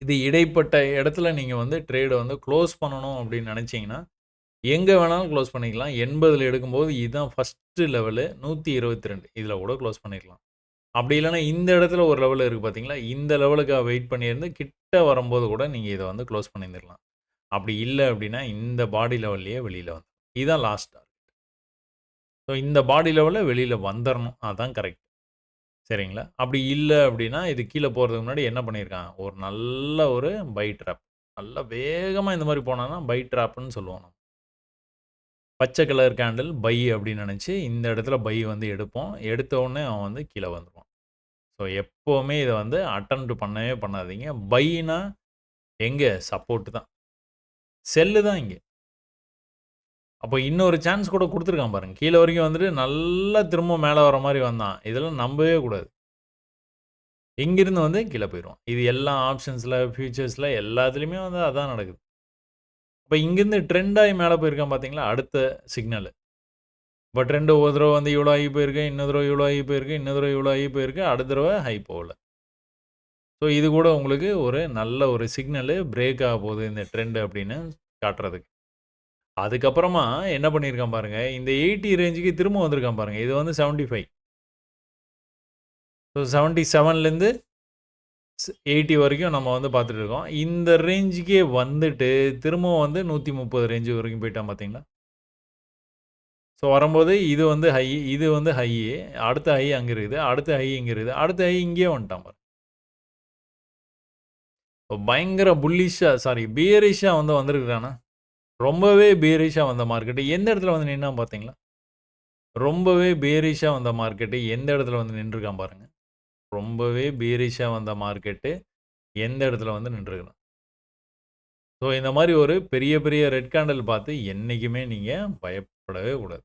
இது இடைப்பட்ட இடத்துல நீங்க வந்து ட்ரேட வந்து குளோஸ் பண்ணணும் அப்படின்னு நெனைச்சீங்கன்னா, எங்க வேணாலும் குளோஸ் பண்ணிக்கலாம். 80ல எடுக்கும்போது இதுதான் ஃபர்ஸ்ட் லெவலு 122. இதில கூட குளோஸ் பண்ணிக்கலாம். அப்படி இல்லன்னா, இந்த இடத்துல ஒரு லெவல் இருக்கு பார்த்தீங்களா? இந்த லெவலுக்காக வெயிட் பண்ணியிருந்து கிட்ட வரும்போது கூட நீங்க இத வந்து குளோஸ் பண்ணியிருந்திரலாம். அப்படி இல்ல அப்படின்னா, இந்த பாடி லெவல்லயே வெளியில வந்துரும். இதுதான் லாஸ்ட் டார்கெட். ஸோ இந்த பாடி லெவல்ல வெளியில வந்துரணும். அதான் கரெக்ட். சரிங்களா? அப்படி இல்ல அப்படின்னா, இது கீழ போறதுக்கு முன்னாடி என்ன பண்ணியிருக்கான்? ஒரு நல்ல ஒரு பை ட்ராப். நல்லா வேகமா இந்த மாரி போனான்னா, பை ட்ராப்ன்னு சொல்லுவோம் நம்ம. பச்சை கலர் கேண்டில் பை அப்படின்னு நெனச்சு, இந்த இடத்துல பை வந்து எடுப்போம். எடுத்த உடனே அவன் வந்து கீழ வந்துருவான். ஸோ எப்பவுமே இத வந்து அட்டெம்ப்ட் பண்ணவே பண்ணாதீங்க. பைனா எங்க? சப்போர்ட் தான். செல்லு தான் இங்க. அப்போ இன்னொரு சான்ஸ் கூட குடுத்துருக்கான் பாருங்க. கீழ வரைக்கும் வந்துட்டு நல்லா திரும்ப மேல வர மாரி வந்தான். இதெல்லாம் நம்பவே கூடாது. இங்கிருந்து வந்து கீழ போயிருவான். இது எல்லா ஆப்ஷன்ஸ்ல, ஃபியூச்சர்ஸ்ல எல்லாத்துலயுமே வந்து அதான் நடக்குது. அப்ப இங்கிருந்து ட்ரெண்ட் ஆயி மேல போயிருக்கான் பார்த்தீங்களா? அடுத்த சிக்னலு. இப்ப ட்ரெண்ட் ஒரு தடவ வந்து இவ்வளோ ஆகி போயிருக்கு. இன்னொரு தடவ இவ்வளோ ஆகி போயிருக்கு. இன்னொரு தடவ இவ்வளோ ஆகி போயிருக்கு. அடுத்த தடவ ஹை போகல. ஸோ இது கூட உங்களுக்கு ஒரு நல்ல ஒரு சிக்னலு பிரேக் ஆக போகுது இந்த ட்ரெண்ட் அப்படின்னு காட்டுறதுக்கு. அதுக்கப்புறமா என்ன பண்ணியிருக்கான் பாருங்க, இந்த 80 ரேஞ்சுக்கு திரும்ப வந்திருக்கான் பாருங்க. இது வந்து 75. ஸோ 77லேருந்து 80 வரைக்கும் நம்ம வந்து பார்த்துட்டு இருக்கோம். இந்த ரேஞ்சுக்கே வந்துட்டு திரும்பவும் வந்து 130 ரேஞ்சு வரைக்கும் போய்ட்டான் பார்த்தீங்களா? ஸோ வரும்போது இது வந்து ஹை, இது வந்து ஹையி. அடுத்த ஹை அங்க இருக்குது. அடுத்த ஹை இங்க இருக்குது. அடுத்த ஹை இங்கேயே வந்துட்டான் பாருங்க. பயங்கர புல்லிஷா சாரி பியரிஷா வந்து வந்திருக்கிறானா? ரொம்பவே பியரிஷா வந்த மார்க்கெட் எந்த இடத்துல வந்து நின்னான் பார்த்தீங்களா? ரொம்பவே பியரிஷா வந்த மார்க்கெட் எந்த இடத்துல வந்து நின்றுருக்கான் பாருங்க. ரொம்பவே பியரிஷா வந்த மார்க்கெட் எந்த இடத்துல வந்து நின்றுருக்கான். ஸோ இந்த மாரி ஒரு பெரிய பெரிய ரெட் கேண்டில் பார்த்து என்னைக்குமே நீங்க பயப்படவே கூடாது.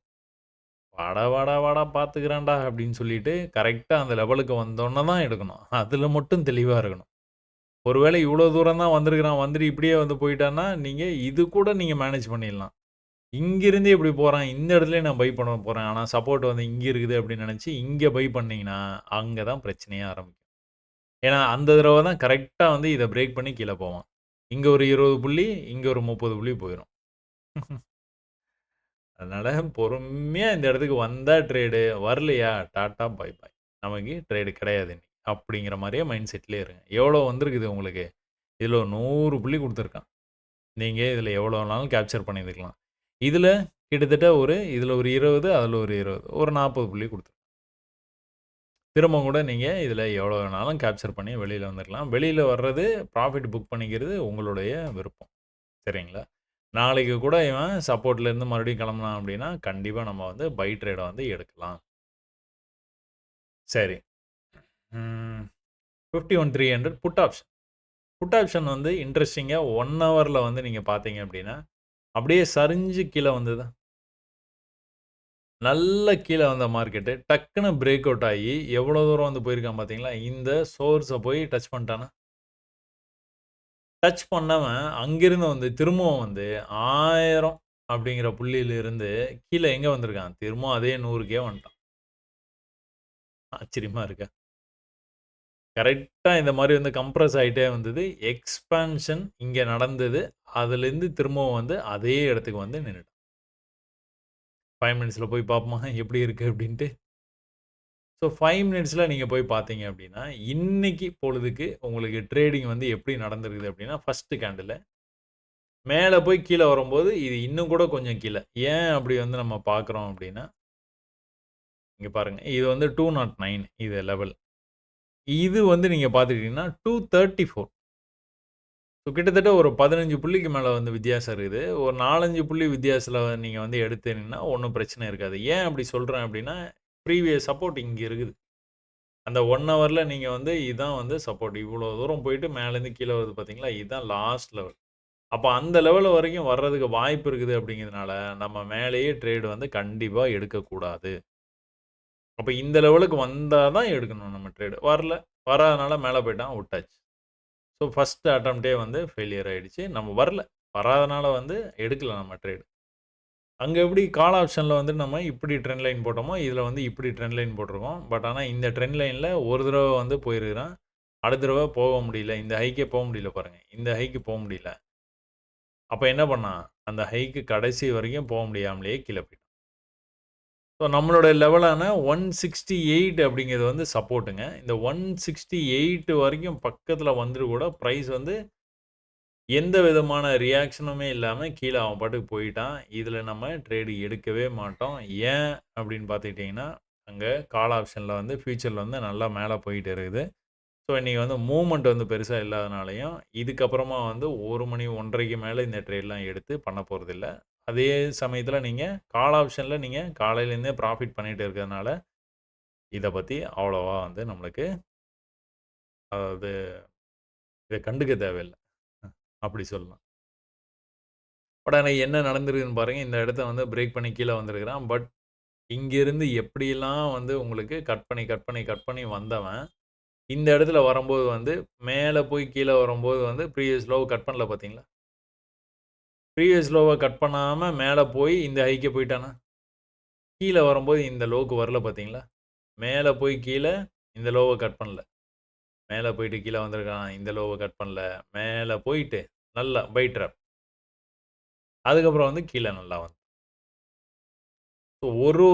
வாடா, வாடா, வாடா பார்த்துக்கிறேன்டா அப்படின்னு சொல்லிட்டு கரெக்ட்டா அந்த லெவலுக்கு வந்தோனே தான் எடுக்கணும். அதுல மட்டும் தெளிவா இருக்கணும். ஒருவேளை இவ்வளோ தூரம் தான் வந்திருக்கிறான், வந்துட்டு இப்படியே வந்து போயிட்டான்னா, நீங்க இது கூட நீங்க மேனேஜ் பண்ணிடலாம். இங்கிருந்து இப்படி போறான், இந்த இடத்துலயே நான் பை பண்ண போறேன். ஆனா சப்போர்ட் வந்து இங்க இருக்குது அப்படின்னு நினைச்சு, இங்க பை பண்ணீங்கன்னா, அங்க தான் பிரச்சனையே ஆரம்பிக்கும். ஏன்னா, அந்த தடவ தான் கரெக்ட்டா வந்து இத பிரேக் பண்ணி கீழ போவான். இங்க ஒரு 20 புள்ளி, இங்க ஒரு 30 புள்ளி போயிரும். அதனால பொறுமையா இந்த இடத்துக்கு வந்தா ட்ரேடு, வரலையா டாட்டா பாய் பாய். நமக்கு ட்ரேடு கிடையாது இன்னைக்கு. அப்படிங்கிற மாரியே மைண்ட் செட்லயே இருங்க. எவ்வளோ வந்திருக்குது உங்களுக்கு? இதுல 100 புள்ளி குடுத்துருக்கான். நீங்க இதுல எவ்வளோ வேணாலும் கேப்சர் பண்ணியிருந்துக்கலாம். இதுல கிட்டத்தட்ட இதுல ஒரு 20, அதுல ஒரு 20. ஒரு 40 புள்ளி குடுத்துருக்கான். திரும்ப கூட நீங்க இதுல எவ்வளோ வேணாலும் கேப்சர் பண்ணி வெளியில வந்துரலாம். வெளியில வர்றது, ப்ராஃபிட் புக் பண்ணிக்கிறது உங்களுடைய விருப்பம். சரிங்களா? நாளைக்கு கூட இவன் சப்போர்ட்லேருந்து மறுபடியும் கிளம்புனான் அப்படின்னா, கண்டிப்பா நம்ம வந்து பை ட்ரேட வந்து எடுக்கலாம். சரி. ம். 51,300 புட் ஆப்ஷன். புட் ஆப்ஷன் வந்து இன்ட்ரஸ்டிங்கா 1 ஹவர்ல வந்து நீங்க பார்த்தீங்க அப்படின்னா, அப்படியே சரிஞ்சு கீழ வந்தது. நல்ல கீழ வந்த மார்க்கெட்டு டக்குனு பிரேக் அவுட் ஆயி எவ்வளோ தூரம் வந்து போயிருக்கான் பார்த்தீங்களா? இந்த சோர்ஸ போய் டச் பண்ணிட்டானா? டச் பண்ணவன் அங்கிருந்து வந்து திரும்பவும் வந்து 1000 அப்படிங்கிற புள்ளியிலிருந்து கீழ எங்க வந்திருக்கான்? திரும்பவும் அதே 100க்கே வந்துட்டான். ஆச்சரியமா இருக்கா? கரெக்ட்டா இந்த மாரி வந்து கம்ப்ரஸ் ஆயிட்டே வந்தது. எக்ஸ்பான்ஷன் இங்க நடந்தது. அதிலிருந்து திரும்பவும் வந்து அதே இடத்துக்கு வந்து நின்னுட்டான். 5 மினிட்ஸ்ல போய் பார்ப்போமா? எப்படி இருக்கு அப்படின்ட்டு. ஸோ 5 மினிட்ஸ்ல நீங்க போய் பார்த்தீங்க அப்படின்னா, இன்னைக்கு பொழுதுக்கு உங்களுக்கு ட்ரேடிங் வந்து எப்படி நடந்திருக்குது அப்படின்னா, ஃபர்ஸ்ட் கேண்டில்ல மேல போய் கீழ வரும்போது, இது இன்னும் கூட கொஞ்சம் கீழ. ஏன் அப்படி வந்து நம்ம பார்க்குறோம் அப்படின்னா, இங்க பாருங்க. இது வந்து 209 இது லெவல். இது வந்து நீங்க பார்த்துக்கிட்டீங்கன்னா 234. ஸோ கிட்டத்தட்ட ஒரு 15 புள்ளிக்கு மேல வந்து வித்தியாசம் இருக்குது. ஒரு 4, 5 புள்ளி வித்தியாசத்தில நீங்க வந்து எடுத்தீங்கன்னா, ஒண்ணும் பிரச்சனை இருக்காது. ஏன் அப்படி சொல்றேன் அப்படின்னா, ப்ரீவியஸ் சப்போர்ட் இங்க இருக்குது. அந்த 1 ஹவர்ல நீங்க வந்து இதான் வந்து சப்போர்ட். இவ்வளோ தூரம் போயிட்டு மேலேருந்து கீழ வருது பார்த்தீங்களா? இதுதான் லாஸ்ட் லெவல். அப்ப அந்த லெவல் வரைக்கும் வர்றதுக்கு வாய்ப்பு இருக்குது அப்படிங்கிறதுனால, நம்ம மேலேயே ட்ரேட் வந்து கண்டிப்பா எடுக்கக்கூடாது. அப்ப இந்த லெவலுக்கு வந்தா தான் எடுக்கணும் நம்ம ட்ரேடு. வரல, வராதனால மேல போய்ட்டான் விட்டாச்சு. ஸோ ஃபர்ஸ்ட் அட்டெம்ப்ட்டே வந்து ஃபெயிலியர் ஆயிடுச்சு. நம்ம வரல. வராதனால வந்து எடுக்கல நம்ம ட்ரேட். அங்க எப்படி கால் ஆப்ஷன்ல வந்து நம்ம இப்படி ட்ரெண்ட் லைன் போட்டோமோ, இதுல வந்து இப்படி ட்ரெண்ட் லைன் போட்டிருக்கோம். பட் ஆனா இந்த ட்ரெண்ட் லைன்ல ஒரு தடவ வந்து போயிருக்கிறான். அடுத்த தடவ போக முடியல. இந்த ஹைக்கே போ முடியல பாருங்க. இந்த ஹைக்கு போ முடியல. அப்ப என்ன பண்ணான்? அந்த ஹைக்கு கடைசி வரைக்கும் போ முடியாமலேயே கீழ போயிட்டான். ஸோ நம்மளோட லெவலான 168 அப்படிங்கிறது வந்து சப்போர்ட்டுங்க. இந்த 168 வரைக்கும் பக்கத்துல வந்துட்டு கூட பிரைஸ் வந்து எந்த விதமான ரியாக்ஷனுமே இல்லாம கீழ அவன் பாட்டுக்கு போயிட்டான். இதுல நம்ம ட்ரேடு எடுக்கவே மாட்டோம். ஏன் அப்படின்னு பார்த்துக்கிட்டீங்கன்னா, அங்க கால் ஆப்ஷன்ல வந்து ஃபியூச்சர்ல வந்து நல்லா மேல போயிட்டு இருக்குது. ஸோ இன்னைக்கு வந்து மூவ்மெண்ட் வந்து பெருசா இல்லாதனாலயும், இதுக்கப்புறமா வந்து 1 மணி 1:30க்கு மேல இந்த ட்ரேட்லாம் எடுத்து பண்ண போறதில்ல. அதே சமயத்துல நீங்க கால் ஆப்ஷன்ல நீங்க காலையிலேருந்தே ப்ராஃபிட் பண்ணிட்டு இருக்கிறதுனால, இத பத்தி அவ்வளவா வந்து நம்மளுக்கு அதாவது இத கண்டுக்க தேவையில்ல. அப்படி சொல்லலாம். பட் ஆனா என்ன நடந்திருக்குன்னு பாருங்க. இந்த இடத்த வந்து பிரேக் பண்ணி கீழ வந்திருக்கிறான். பட் இங்கிருந்து எப்படியெல்லாம் வந்து உங்களுக்கு கட் பண்ணி, கட் பண்ணி, கட் பண்ணி வந்தவன், இந்த இடத்துல வரும்போது வந்து மேல போய் கீழ வரும்போது வந்து ப்ரீவியஸ் லோவ கட் பண்ணல பார்த்தீங்களா? ப்ரீவியஸ் லோவ கட் பண்ணாம மேல போய் இந்த ஹைக்கு போய்ட்டானா? கீழ வரும்போது இந்த லோவுக்கு வரல பார்த்தீங்களா? மேல போய் கீழ இந்த லோவ கட் பண்ணல. மேல போயிட்டு கீழ வந்திருக்கான். இந்த லோவ கட் பண்ணல. மேல போயிட்டு நல்லா பை ட்ராப். அதுக்கப்புறம் வந்து கீழ நல்லா வந்து ஒரு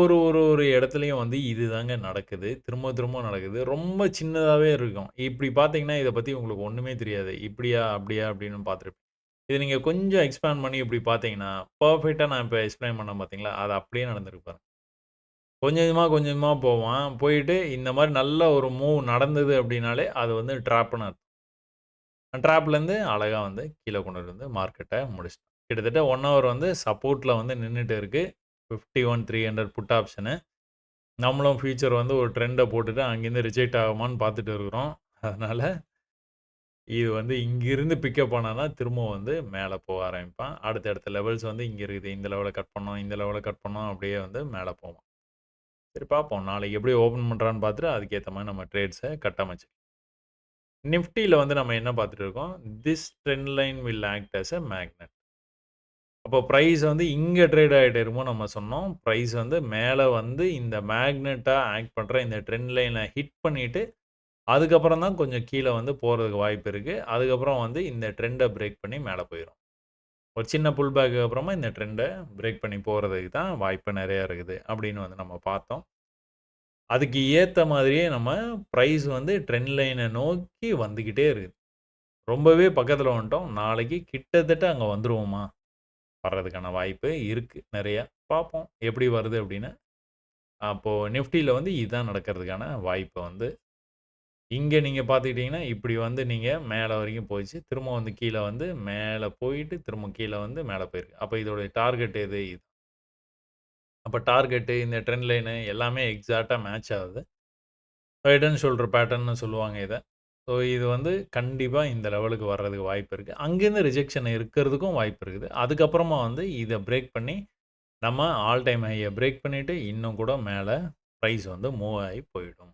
இடத்துலயும் வந்து இதுதாங்க நடக்குது. திரும்ப திரும்ப நடக்குது. ரொம்ப சின்னதாவே இருக்கும். இப்படி பார்த்தீங்கன்னா, இத பத்தி உங்களுக்கு ஒண்ணுமே தெரியாது. இப்படியா? அப்படியா? அப்படின்னு பார்த்துருப்பீங்க. இத நீங்க கொஞ்சம் எக்ஸ்பேண்ட் பண்ணி இப்படி பார்த்தீங்கன்னா, பெர்ஃபெக்ட்டா நான் இப்ப எக்ஸ்பிளைன் பண்ணேன் பார்த்தீங்களா? அது அப்படியே நடந்திருக்கு பாருங்க. கொஞ்சம் கொஞ்சமா, கொஞ்சம் கொஞ்சமா போவான். போயிட்டு இந்த மாரி நல்ல ஒரு மூவ் நடந்தது அப்படின்னாலே, அது வந்து ட்ராப்ன்னு அர்த்தம். ட்ராப்லேருந்து அழகா வந்து கீழ கொண்டுட்டு வந்து மார்க்கெட்ட முடிச்சுட்டான். கிட்டத்தட்ட 1 ஹவர் வந்து சப்போர்ட்ல வந்து நின்னுட்டு இருக்கு. 51,300 புட் ஆப்ஷனு. நம்மளும் ஃபியூச்சர் வந்து ஒரு ட்ரெண்ட போட்டுட்டு அங்கேருந்து ரிஜெக்ட் ஆகுமான்னு பார்த்துட்டு இருக்கிறோம். அதனால இது வந்து இங்கிருந்து பிக்கப் ஆனானா, திரும்பவும் வந்து மேல போக ஆரம்பிப்பான். அடுத்த லெவல்ஸ் வந்து இங்க இருக்குது. இந்த லெவல கட் பண்ணோம், இந்த லெவல கட் பண்ணோம். அப்படியே வந்து மேல போவான். சரி பார்ப்போம். நாளைக்கு எப்படி ஓப்பன் பண்றான்னு பார்த்துட்டு, அதுக்கேத்த மாரி நம்ம ட்ரேட்ஸ கட்டமைச்சு நிஃப்டில வந்து நம்ம என்ன பார்த்துட்டு இருக்கோம்? This trend line will act as a magnet. அப்போ பிரைஸ் வந்து இங்க ட்ரேட் ஆயிட்டு இருக்கும்போது நம்ம சொன்னோம். பிரைஸ் வந்து மேல வந்து இந்த மேக்னெட்டா ஆக்ட் பண்ற இந்த ட்ரெண்ட் லைன ஹிட் பண்ணிட்டு, அதுக்கப்புறம் தான் கொஞ்சம் கீழ வந்து போறதுக்கு வாய்ப்பு இருக்கு. அதுக்கப்புறம் வந்து இந்த ட்ரெண்ட பிரேக் பண்ணி மேல போயிரும். ஒரு சின்ன புல் பேக்குக்கு அப்புறமா இந்த ட்ரெண்ட பிரேக் பண்ணி போறதுக்கு தான் வாய்ப்பு நெறைய இருக்குது. அப்படின்னு வந்து நம்ம பார்த்தோம். அதுக்கு ஏத்த மாதிரியே நம்ம பிரைஸ் வந்து ட்ரெண்ட் லைன நோக்கி வந்துகிட்டே இருக்குது. ரொம்பவே பக்கத்துல வந்துட்டோம். நாளைக்கு கிட்டத்தட்ட அங்க வந்துருவோமா? வர்றதுக்கான வாய்ப்பு இருக்கு நெறையா. பார்ப்போம் எப்படி வருது அப்படின்னு. அப்போ நிஃப்டில வந்து இதுதான் நடக்கிறதுக்கான வாய்ப்பு வந்து இங்க நீங்க பார்த்துக்கிட்டீங்கன்னா, இப்படி வந்து நீங்க மேல வரைக்கும் போயிச்சு. திரும்ப வந்து கீழ வந்து மேல போயிட்டு, திரும்ப கீழ வந்து மேல போயிருக்கு. அப்ப இதோடைய டார்கெட் எது? இது. அப்ப டார்கெட்டு, இந்த ட்ரெண்ட் லைனு எல்லாமே எக்ஸாக்ட்டா மேட்ச் ஆகுது. ஹெட் அண்ட் ஷோல்டர் பேட்டர்ன்னு சொல்லுவாங்க இத. ஸோ இது வந்து கண்டிப்பா இந்த லெவலுக்கு வர்றதுக்கு வாய்ப்பு இருக்கு. அங்கேருந்து ரிஜெக்ஷன் இருக்கிறதுக்கும் வாய்ப்பு இருக்குது. அதுக்கப்புறமா வந்து இத பிரேக் பண்ணி, நம்ம ஆல் டைம் ஹைய பிரேக் பண்ணிட்டு, இன்னும் கூட மேல பிரைஸ் வந்து மூவ் ஆகி போயிடும்.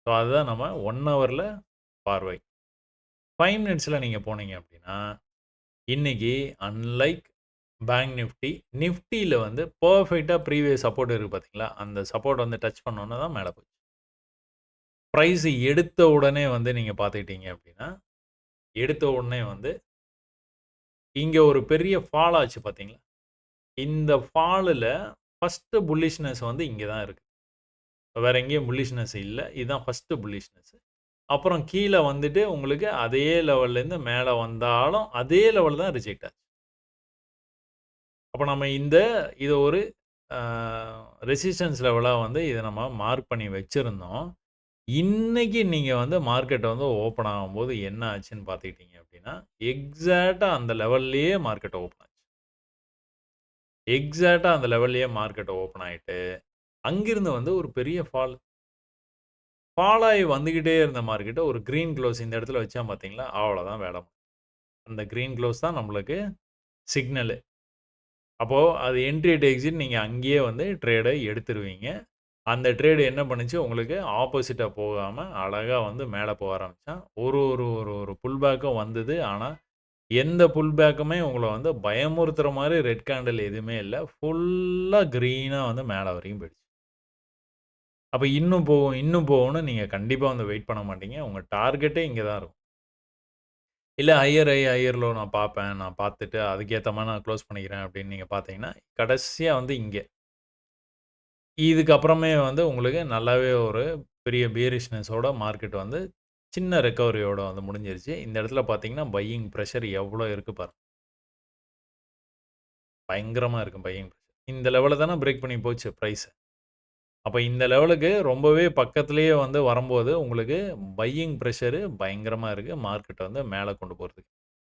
ஸோ அதுதான் நம்ம 1 ஹவர்ல பார்வை. 5 மினிட்ஸ்ல நீங்க போனீங்க அப்படின்னா, இன்னைக்கு அன்லைக் பேங்க் நிஃப்டி, நிஃப்டில வந்து பெர்ஃபெக்ட்டா ப்ரீவியஸ் சப்போர்ட் இருக்கு பார்த்தீங்களா? அந்த சப்போர்ட் வந்து டச் பண்ணோன தான் மேல போச்சு. பிரைஸ் எடுத்த உடனே வந்து நீங்க பார்த்துக்கிட்டீங்க அப்படின்னா, எடுத்த உடனே வந்து இங்க ஒரு பெரிய ஃபால் ஆச்சு பார்த்தீங்களா? இந்த ஃபால்லுல ஃபர்ஸ்ட் புல்லிஷ்னஸ் வந்து இங்க தான் இருக்கு. வேற எங்கேயும் புல்லிஷ்னஸ் இல்ல. இதுதான் ஃபர்ஸ்ட் புல்லிஷ்னஸ். அப்புறம் கீழ வந்துட்டு உங்களுக்கு அதே லெவல்லேருந்து மேல வந்தாலும், அதே லெவல் தான் ரிஜெக்ட் ஆச்சு. அப்ப நம்ம இத ஒரு அ ரெசிஸ்டன்ஸ் லெவலா வந்து இத நம்ம மார்க் பண்ணி வச்சிருந்தோம். இன்னைக்கு நீங்க வந்து மார்க்கெட் வந்து ஓப்பன் ஆகும்போது என்ன ஆச்சுன்னு பார்த்துக்கிட்டீங்க அப்படின்னா, எக்ஸாக்ட்டா அந்த லெவல்லயே மார்க்கெட் ஓப்பன் ஆச்சு. எக்ஸாக்ட்டா அந்த லெவல்லயே மார்க்கெட் ஓப்பன் ஆயிட்டு, அங்கிருந்து வந்து ஒரு பெரிய ஃபால். ஃபால் ஆயி வந்துகிட்டே இருந்த மார்க்கெட்ட ஒரு கிரீன் க்ளோஸ் இந்த இடத்துல வச்சான் பார்த்தீங்களா? அவ்வளோதான் வேல. அந்த கிரீன் க்ளோஸ் தான் நம்மளுக்கு சிக்னலு. அப்போ அது என்ட்ரி அட் எக்ஸிட் நீங்க அங்கேயே வந்து ட்ரேட எடுத்துருவீங்க. அந்த ட்ரேட் என்ன பண்ணுச்சு, உங்களுக்கு ஆப்போசிட்டா போகாம அழகா வந்து மேல போக ஆரம்பிச்சான். ஒரு ஒரு ஒரு ஒரு புல் பேக்கும் வந்தது. ஆனா, எந்த புல் பேக்குமே உங்கள வந்து பயமுறுத்துற மாரி ரெட் கேண்டில் எதுவுமே இல்ல. ஃபுல்லா கிரீனா வந்து மேல வரைக்கும் போயிடுச்சு. அப்ப இன்னும் போகும், இன்னும் போகும்னு நீங்க கண்டிப்பா வந்து வெயிட் பண்ண மாட்டீங்க. உங்க டார்கெட்டே இங்க தான் இருக்கும். இல்ல ஹையர் ஹை, ஹையர் லோ நான் பார்ப்பேன். நான் பார்த்துட்டு அதுக்கேத்த மாரி நான் குளோஸ் பண்ணிக்கிறேன் அப்படின்னு நீங்க பார்த்தீங்கன்னா, கடைசியா வந்து இங்க. இதுக்கப்புறமே வந்து உங்களுக்கு நல்லாவே ஒரு பெரிய பியரிஷ்னஸோட மார்க்கெட் வந்து சின்ன ரெக்கவரியோட வந்து முடிஞ்சிருச்சு. இந்த இடத்துல பார்த்தீங்கன்னா, பையிங் பிரஷர் எவ்வளோ இருக்கு பாருங்க. பயங்கரமா இருக்கு பையிங் பிரஷர். இந்த லெவல தானே பிரேக் பண்ணி போச்சு பிரைஸ். அப்ப இந்த லெவலுக்கு ரொம்பவே பக்கத்திலேயே வந்து வரும்போது, உங்களுக்கு பையிங் பிரஷர் பயங்கரமா இருக்கு. மார்க்கெட்ட வந்து மேல கொண்டு போறதுக்கு.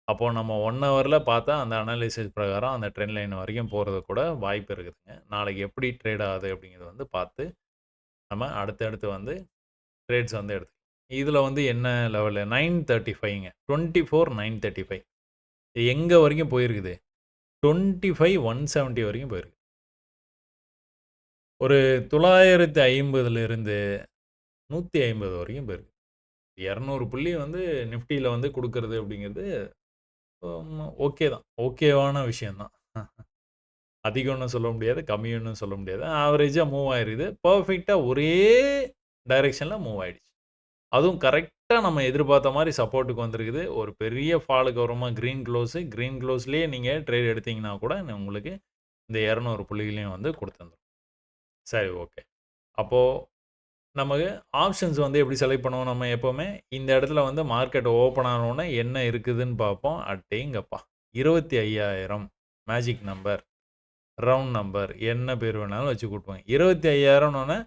அப்போ நம்ம 1 ஹவர்ல பார்த்தா அந்த அனாலிசிஸ் பிரகாரம் அந்த ட்ரெண்ட் லைன் வரைக்கும் போறது கூட வாய்ப்பு இருக்குதுங்க. நாளைக்கு எப்படி ட்ரேட் ஆகுது அப்படிங்கிறத வந்து பார்த்து, நம்ம அடுத்தடுத்து வந்து ட்ரேட்ஸ் வந்து எடுத்துக்கலாம். இதுல வந்து என்ன லெவலு 935ங்க. 24,935 எங்க வரைக்கும் போயிருக்குது? 25,170 வரைக்கும் போயிருக்கு. ஒரு 950லிருந்து 150 வரைக்கும் போயிருக்கு. 200 புள்ளி வந்து நிஃப்டில வந்து குடுக்குறது அப்படிங்கிறது ஓகே தான். ஓகேவான விஷயம் தான். அதிகம்னு சொல்ல முடியாது, கம்மின்னு சொல்ல முடியாது. ஆவரேஜா மூவ் ஆயிருக்குது. பெர்ஃபெக்ட்டா ஒரே டைரக்ஷன்ல மூவ் ஆயிடுச்சு. அதுவும் கரெக்ட்டா நம்ம எதிர்பார்த்த மாரி சப்போர்ட்க்கு வந்திருக்குது. ஒரு பெரிய ஃபாலுக்கு அப்புறமா கிரீன் க்ளோஸ். கிரீன் க்ளோஸ்லயே நீங்க ட்ரேட் எடுத்தீங்கன்னா கூட உங்களுக்கு இந்த 200 புள்ளிகளையும் வந்து குடுத்துரும். சரி ஓகே. அப்போ நமக்கு ஆப்ஷன்ஸ் வந்து எப்படி செலக்ட் பண்ணுவோம் நம்ம எப்பவுமே, இந்த இடத்துல வந்து மார்க்கெட் ஓப்பன் ஆனோனே என்ன இருக்குதுன்னு பார்ப்போம். அடேங்கப்பா! 25,000 மேஜிக் நம்பர், ரவுண்ட் நம்பர் என்ன பேர் வேணாலும் வச்சு கூட்டுவாங்க. 25,000ன்னோனே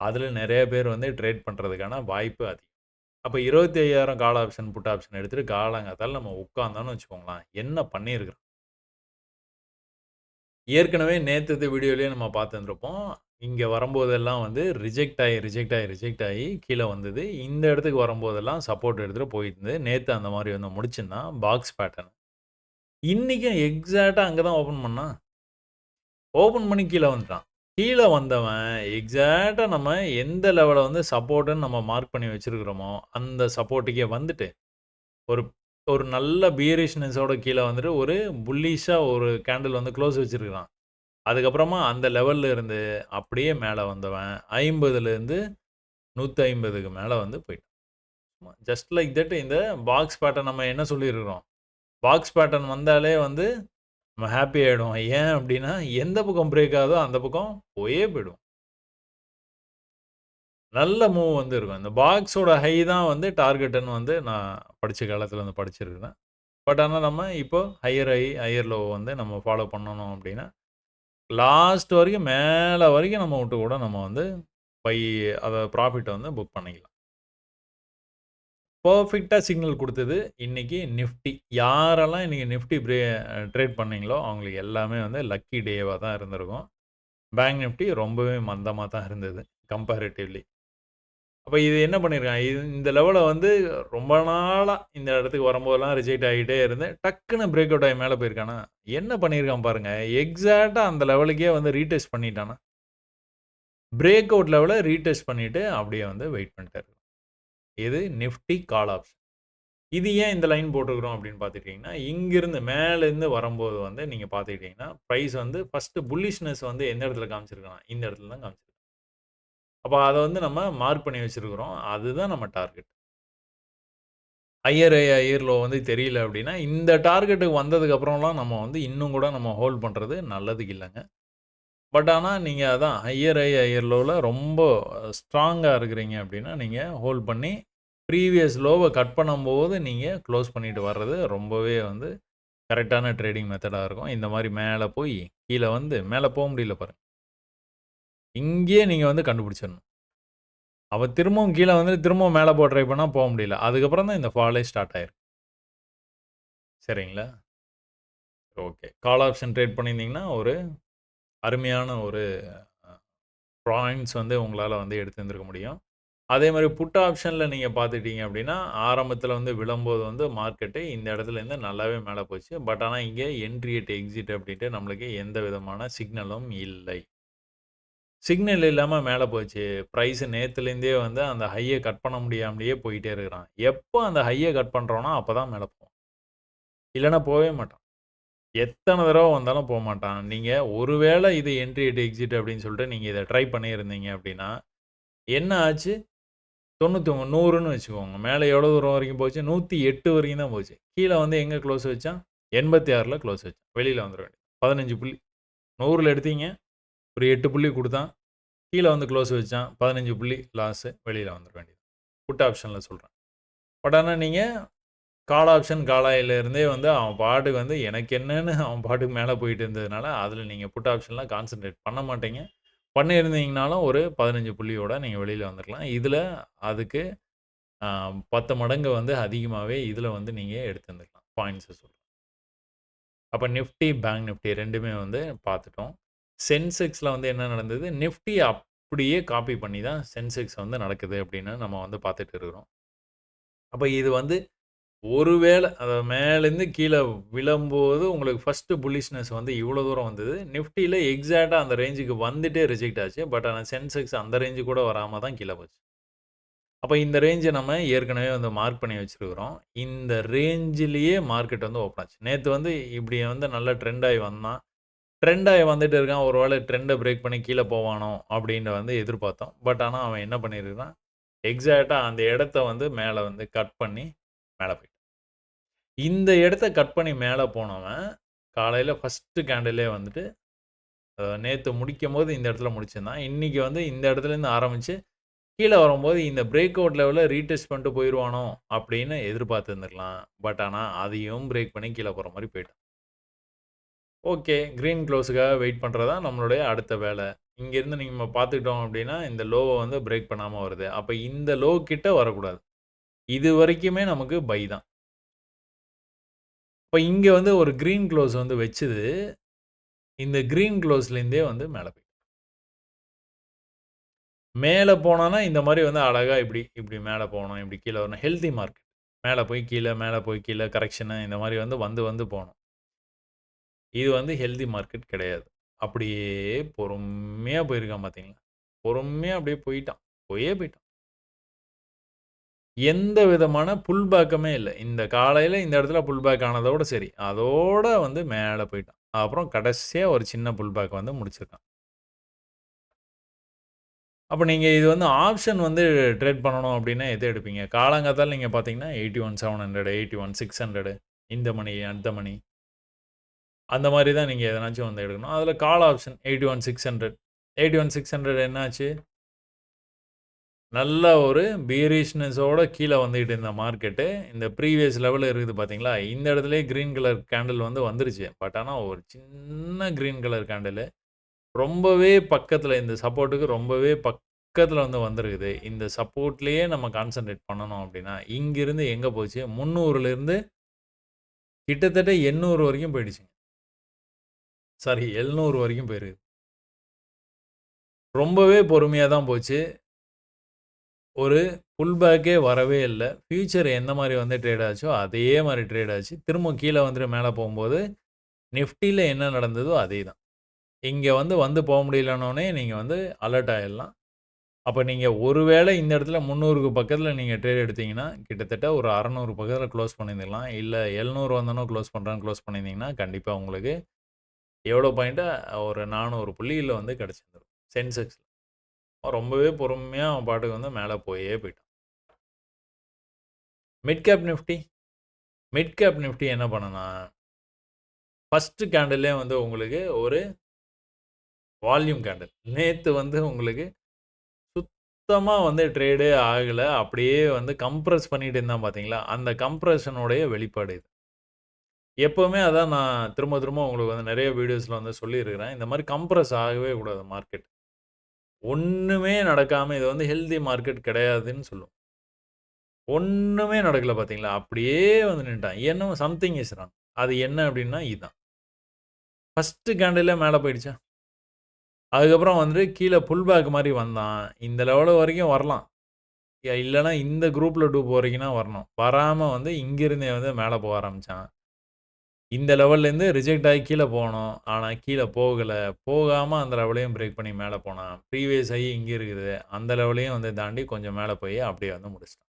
அதில நெறைய பேர் வந்து ட்ரேட் பண்றதுக்கான வாய்ப்பு அதிகம். அப்ப 25,000 கால் ஆப்ஷன், புட் ஆப்ஷன் எடுத்துட்டு காலங்காத்தால நம்ம உட்கார்ந்தோம்னு வச்சுக்கோங்களேன், என்ன பண்ணியிருக்கிறோம். ஏற்கனவே நேத்துது வீடியோலயே நம்ம பார்த்திருந்திருப்போம். இங்க வரும்போதெல்லாம் வந்து ரிஜெக்ட் ஆயி கீழ வந்தது. இந்த இடத்துக்கு வரும்போதெல்லாம் சப்போர்ட் எடுத்துட்டு போயிருந்தது. நேத்து அந்த மாரி வந்து முடிச்சிருந்தான். Box pattern. இன்னைக்கும் எக்ஸாக்ட்டா அங்க தான் ஓப்பன் பண்ணான். ஓப்பன் பண்ணி கீழ வந்துட்டான். கீழ வந்தவன் எக்ஸாக்ட்டா நம்ம எந்த லெவல வந்து சப்போர்ட்ன்னு நம்ம மார்க் பண்ணி வச்சிருக்கிறோமோ, அந்த சப்போர்ட்க்கே வந்துட்டு, ஒரு ஒரு நல்ல பியரிஷ்னஸோட கீழ வந்துட்டு, ஒரு புல்லிஷா ஒரு கேண்டில் வந்து குளோஸ் வச்சிருக்கிறான். அதுக்கப்புறமா அந்த லெவல்ல இருந்து அப்படியே மேல வந்தவன் 50லேருந்து 150க்கு மேல வந்து போயிட்டான். ஜஸ்ட் லைக் தட் இந்த பாக்ஸ் பேட்டர்ன் நம்ம என்ன சொல்லியிருக்கிறோம்? பாக்ஸ் பேட்டர்ன் வந்தாலே வந்து நம்ம ஹேப்பி ஆயிடுவோம். ஏன் அப்படின்னா, எந்த பக்கம் பிரேக் ஆகுதோ அந்த பக்கம் போயே போயிடுவோம். நல்ல மூவ் வந்து இருக்கும். இந்த பாக்ஸோட ஹை தான் வந்து டார்கெட்டுன்னு வந்து நான் படிச்ச காலத்துல வந்து படிச்சிருக்கிறேன். பட் ஆனா நம்ம இப்போ ஹையர் ஹை, ஹையர் லோ வந்து நம்ம ஃபாலோ பண்ணணும் அப்டின்னா, லாஸ்ட் வரைக்கும் மேல வரைக்கும் நம்ம விட்டு கூட நம்ம வந்து பை அத ப்ராஃபிட்ட வந்து புக் பண்ணிக்கலாம். பெர்ஃபெக்ட்டா சிக்னல் குடுத்தது இன்னைக்கு நிஃப்டி. யாரெல்லாம் இன்னைக்கு நிஃப்டி ட்ரேட் பண்ணீங்களோ, அவங்களுக்கு எல்லாமே வந்து லக்கி டேவா தான் இருந்திருக்கும். பேங்க் நிஃப்டி ரொம்பவே மந்தமா தான் இருந்தது கம்பேரிட்டிவ்லி. அப்ப இது என்ன பண்ணியிருக்கான், இந்த லெவல வந்து ரொம்ப நாளா இந்த இடத்துக்கு வரும்போதெல்லாம் ரிஜெக்ட் ஆகிட்டே இருந்து, டக்குனு பிரேக் அவுட் ஆகி மேல போயிருக்கானா, என்ன பண்ணியிருக்கான் பாருங்க. எக்ஸாக்ட்டா அந்த லெவலுக்கே வந்து ரீடெஸ்ட் பண்ணிட்டானா. பிரேக் அவுட் லெவல ரீடெஸ்ட் பண்ணிட்டு அப்படியே வந்து வெயிட் பண்ணிட்டாரு. இது நிஃப்டி கால் ஆப்ஷன். இது ஏன் இந்த லைன் போட்டிருக்கிறோம் அப்படின்னு பார்த்துக்கிட்டீங்கன்னா, இங்கிருந்து மேலேருந்து வரும்போது வந்து நீங்க பார்த்துக்கிட்டீங்கன்னா, பிரைஸ் வந்து ஃபர்ஸ்ட் புல்லிஷ்னஸ் வந்து எந்த இடத்துல காமிச்சிருக்கான், இந்த இடத்துல தான் காமிச்சிருக்கான். அப்ப அத வந்து நம்ம மார்க் பண்ணி வச்சிருக்கிறோம். அதுதான் நம்ம target. Higher high, higher low வந்து தெரியல அப்படின்னா, இந்த டார்கெட்டுக்கு வந்ததுக்கு அப்புறம்லாம் நம்ம வந்து இன்னும் கூட நம்ம ஹோல்ட் பண்றது நல்லது இல்லங்க. பட் ஆனா நீங்க அதான் ஹையர் ஹை, ஹையர் லோல ரொம்ப ஸ்ட்ராங்கா இருக்கிறீங்க அப்படின்னா, நீங்க ஹோல்ட் பண்ணி ப்ரீவியஸ் லோவ கட் பண்ணும்போது நீங்க குளோஸ் பண்ணிட்டு வர்றது ரொம்பவே வந்து கரெக்ட்டான ட்ரேடிங் மெத்தடா இருக்கும். இந்த மாரி மேல போய், கீழ வந்து மேல போ முடியல பாருங்க. இங்கேயே நீங்க வந்து கண்டுபிடிச்சிடணும். அவ திரும்பவும் கீழ வந்து திரும்பவும் மேல ட்ரை பண்ணா போ முடியல. அதுக்கப்புறம் தான் இந்த ஃபாலே ஸ்டார்ட் ஆயிருக்கு. சரிங்களா? ஓகே. கால் ஆப்ஷன் ட்ரேட் பண்ணியிருந்தீங்கன்னா, ஒரு அருமையான ஒரு அ பாயிண்ட்ஸ் வந்து உங்களால வந்து எடுத்திருந்திருக்க முடியும். அதே மாரி புட் ஆப்ஷன்ல நீங்க பார்த்துட்டீங்க அப்டின்னா, ஆரம்பத்தில வந்து விழும்போது வந்து மார்க்கெட்டு இந்த இடத்துலேருந்து நல்லாவே மேல போச்சு. பட் ஆனா இங்க என்ட்ரி அட் எக்ஸிட் அப்டின்ட்டு நம்மளுக்கு எந்த விதமான சிக்னலும் இல்லை. சிக்னல் இல்லாம மேல போச்சு. பிரைஸ் நேத்துலேருந்தே வந்து அந்த ஹைய கட் பண்ண முடியாமலேயே போயிட்டே இருக்கிறான். எப்போ அந்த ஹைய கட் பண்றோனோ, அப்ப தான் மேல போவான். இல்லன்னா போவே மாட்டான். எத்தன தடவ வந்தாலும் போமாட்டான். நீங்க ஒரு வேள இது என்ட்ரி அட் எக்ஸிட் அப்டின்னு சொல்லிட்டு நீங்க இத ட்ரை பண்ணியிருந்தீங்க அப்டின்னா, என்ன ஆச்சு? 99 100ன்னு வச்சுக்கோங்க. மேல எவ்வளோ தூரம் வரைக்கும் போச்சு? 108 வரைக்கும் தான் போச்சு. கீழ வந்து எங்க க்ளோஸ் வச்சான்? 86ல க்ளோஸ் வச்சான். வெளில வந்துர வேண்டியது. 15 புள்ளி. 100ல எடுத்தீங்க. ஒரு 8 புள்ளி குடுத்தான். கீழ வந்து க்ளோஸ் வச்சான். 15 புள்ளி லாஸு. வெளில வந்துர வேண்டியது. புட் ஆப்ஷன்ல சொல்றேன். பட் ஆனா நீங்க கால் ஆப்ஷன், கால் ஆயில்ல இருந்தே வந்து அவன் பாட்டுக்கு வந்து எனக்கு என்னன்னு அவன் பாட்டுக்கு மேல போயிட்டு இருந்ததுனால, அதுல நீங்க புட் ஆப்ஷன்லாம் கான்சன்ட்ரேட் பண்ண மாட்டீங்க. பண்ணியிருந்தீங்கனாலும் ஒரு 15 புள்ளியோட நீங்க வெளில வந்துரலாம். இதுல அதுக்கு ஆ 10 மடங்கு வந்து அதிகமாவே இதுல வந்து நீங்க எடுத்திருந்துக்கலாம். பாயிண்ட்ஸ சொல்றேன். அப்ப நிஃப்டி, பேங்க் நிஃப்டி 2மே வந்து பார்த்துட்டோம். சென்செக்ஸ்ல வந்து என்ன நடந்தது? நிஃப்டி அப்படியே காப்பி பண்ணி தான் சென்செக்ஸ் வந்து நடக்குது அப்படின்னு நம்ம வந்து பார்த்துட்டு இருக்கிறோம். அப்ப இது வந்து ஒருவேள மேலேருந்து கீழ விழும்போது உங்களுக்கு ஃபர்ஸ்ட் புல்லிஷ்னஸ் வந்து இவ்வளோ தூரம் வந்தது. நிஃப்டில எக்ஸாக்ட்டா அந்த ரேஞ்சுக்கு வந்துட்டே ரிஜெக்ட் ஆச்சு. பட் ஆனா சென்செக்ஸ் அந்த ரேஞ்சுக்கு கூட வராம தான் கீழ போச்சு. அப்ப இந்த ரேஞ்ச நம்ம ஏற்கனவே வந்து மார்க் பண்ணி வச்சிருக்கிறோம். இந்த ரேஞ்சிலேயே மார்க்கெட் வந்து ஓப்பன் ஆச்சு. நேத்து வந்து இப்படி வந்து நல்ல ட்ரெண்ட் ஆயி வந்தான். ட்ரெண்ட் ஆயி வந்துட்டு இருக்கான். ஒரு வேளை ட்ரெண்ட பிரேக் பண்ணி கீழ போவானோ அப்படின்னு வந்து எதிர்பார்த்தோம். பட் ஆனா அவன் என்ன பண்ணியிருக்கான், எக்ஸாக்ட்டா அந்த இடத்த வந்து மேல வந்து கட் பண்ணி மேல போயிட்டான். இந்த இடத்த கட் பண்ணி மேல போனவன், காலையில ஃபர்ஸ்ட் கேண்டிலே வந்துட்டு நேத்து முடிக்கும்போது இந்த இடத்துல முடிச்சிருந்தான். இன்னைக்கு வந்து இந்த இடத்துலேருந்து ஆரம்பிச்சு கீழ வரும்போது இந்த பிரேக் அவுட் லெவல ரீடெஸ்ட் பண்ணிட்டு போயிருவானோ! அப்படின்னு எதிர்பார்த்திருந்துருக்கலாம். பட் ஆனா, அதையும் பிரேக் பண்ணி கீழ போற மாரி போயிட்டான். ஓகே. கிரீன் க்ளோஸ்க்காக வெயிட் பண்றது தான் நம்மளுடைய அடுத்த வேல. இங்கேருந்து நம்ம பார்த்துக்கிட்டோம் அப்படின்னா, இந்த லோவ வந்து பிரேக் பண்ணாம வருது. அப்ப இந்த லோ கிட்ட வரக்கூடாது. இதுவரைக்குமே நமக்கு பை தான். இப்ப இங்க வந்து ஒரு கிரீன் க்ளோஸ் வந்து வச்சது, இந்த கிரீன் க்ளோஸ்லேருந்தே வந்து மேல போயிடும். மேல போனோம்னா, இந்த மாரி வந்து அழகா இப்டி இப்டி மேல போணும், இப்டி கீழ வரணும். Healthy market. மேல போய் கீழ, மேல போய் கீழ கரெக்ஷனு இந்த மாரி வந்து வந்து வந்து போணும். இது வந்து ஹெல்த்தி மார்க்கெட் கிடையாது. அப்படியே பொறுமையா போயிருக்கான் பார்த்தீங்களா? பொறுமையா அப்படியே போயிட்டான். போயிட்டான். எந்த விதமான புல் பேக்குமே இல்ல. இந்த காலையில இந்த இடத்துல புல் பேக் ஆனதோட சரி. அதோட வந்து மேல போயிட்டான். அப்புறம் கடைசியா ஒரு சின்ன புல் பேக் வந்து முடிச்சிருக்கான். அப்ப நீங்க இது வந்து ஆப்ஷன் வந்து ட்ரேட் பண்ணணும் அப்டின்னா எத எடுப்பீங்க? காலங்காத்தால நீங்க பார்த்தீங்கன்னா 81,700 81,600 இந்த மணி, அந்த மணி அந்த மாரி தான் நீங்க எதனாச்சும் வந்து எடுக்கணும். அதுல கால் ஆப்ஷன் 81,600 81,600 என்னாச்சு? நல்ல ஒரு பியரிஷ்னஸோட கீழ வந்துட்டு இருந்த மார்க்கெட்டு, இந்த ப்ரீவியஸ் லெவல் இருக்குது பார்த்தீங்களா? இந்த இடத்திலேயே கிரீன் கலர் கேண்டில் வந்துருச்சு. பட் ஆனா ஒரு சின்ன கிரீன் கலர் கேண்டிலு ரொம்பவே பக்கத்தில இந்த சப்போர்ட்டுக்கு ரொம்பவே பக்கத்தில வந்திருக்குது. இந்த சப்போர்ட்லயே நம்ம கான்சன்ட்ரேட் பண்ணணும் அப்டின்னா, இங்கிருந்து எங்க போச்சு 300லிருந்து கிட்டத்தட்ட 800 வரைக்கும் போயிடுச்சுங்க. சாரி 700 வரைக்கும் போயிருக்கு. ரொம்பவே பொறுமையா தான் போச்சு. ஒரு புல் பேக்கே வரவே இல்ல. ஃபியூச்சர் எந்த மாரி ட்ரேட் ஆச்சோ, அதே மாரி ட்ரேட் ஆச்சு. திரும்ப கீழ வந்துட்டு மேல போம்போது, நிஃப்டில என்ன நடந்ததோ அதே தான். இங்க வந்து போ முடியலன்னோனே, நீங்க அலர்ட் ஆயிடலாம். அப்ப நீங்க ஒருவேளை இந்த இடத்துல 300க்கு பக்கத்துல நீங்க ட்ரேட் எடுத்தீங்கன்னா, கிட்டத்தட்ட ஒரு 600 பக்கத்துல குளோஸ் பண்ணியிருந்திடலாம். இல்ல 700 வந்தோனே க்ளோஸ் பண்ணியிருந்தீங்கன்னா, கண்டிப்பா உங்களுக்கு எவ்வளோ பாயிண்ட்டு ஒரு 400 புள்ளிகள்ல கிடைச்சிருந்திரும். சென்செக்ஸ். ரொம்பவே பொறுமையா அவன் பாட்டுக்கு மேல போயே போயிட்டான். Mid cap Nifty mid cap Nifty என்ன பண்ணுனா, ஃபர்ஸ்ட் கேண்டில்லே உங்களுக்கு ஒரு வால்யூம் கேண்டில். நேத்து உங்களுக்கு சுத்தமா ட்ரேடே ஆகல. அப்படியே கம்ப்ரஸ் பண்ணிட்டு இருந்தான் பார்த்தீங்களா? அந்த கம்ப்ரஷனுடைய வெளிப்பாடு இது. எப்பவுமே அதான் நான் திரும்ப திரும்ப உங்களுக்கு நெறைய வீடியோஸ்ல சொல்லியிருக்கிறேன். இந்த மாரி கம்ப்ரஸ் ஆகவே கூடாது மார்க்கெட். ஒண்ணுமே நடக்காம இது ஹெல்த்தி மார்க்கெட் கிடையாதுன்னு சொல்லும். ஒண்ணுமே நடக்கல பார்த்தீங்களா? அப்படியே நின்னுட்டான். ஏன்னா சம்திங் இஸ் ராங். அது என்ன அப்படின்னா இதுதான். ஃபர்ஸ்ட் கேண்டில்லே மேல போயிடுச்சா? அதுக்கப்புறம் கீழ புல் பேக் மாரி வந்தான். இந்த லெவல் வரைக்கும் வரலாம். இல்லன்னா இந்த குரூப்ல டூப் வரைக்கும்னா வரணும். வராம இங்கிருந்தே மேல போக ஆரம்பிச்சான். இந்த லெவல்லேருந்து ரிஜெக்ட் ஆகி கீழ போணும். ஆனா கீழ போகல. போகாம அந்த லெவலையும் பிரேக் பண்ணி மேல போனான். ப்ரீவியஸ் ஹை இங்க இருக்குது. அந்த லெவலையும் தாண்டி கொஞ்சம் மேல போய் அப்படியே முடிச்சுட்டான்.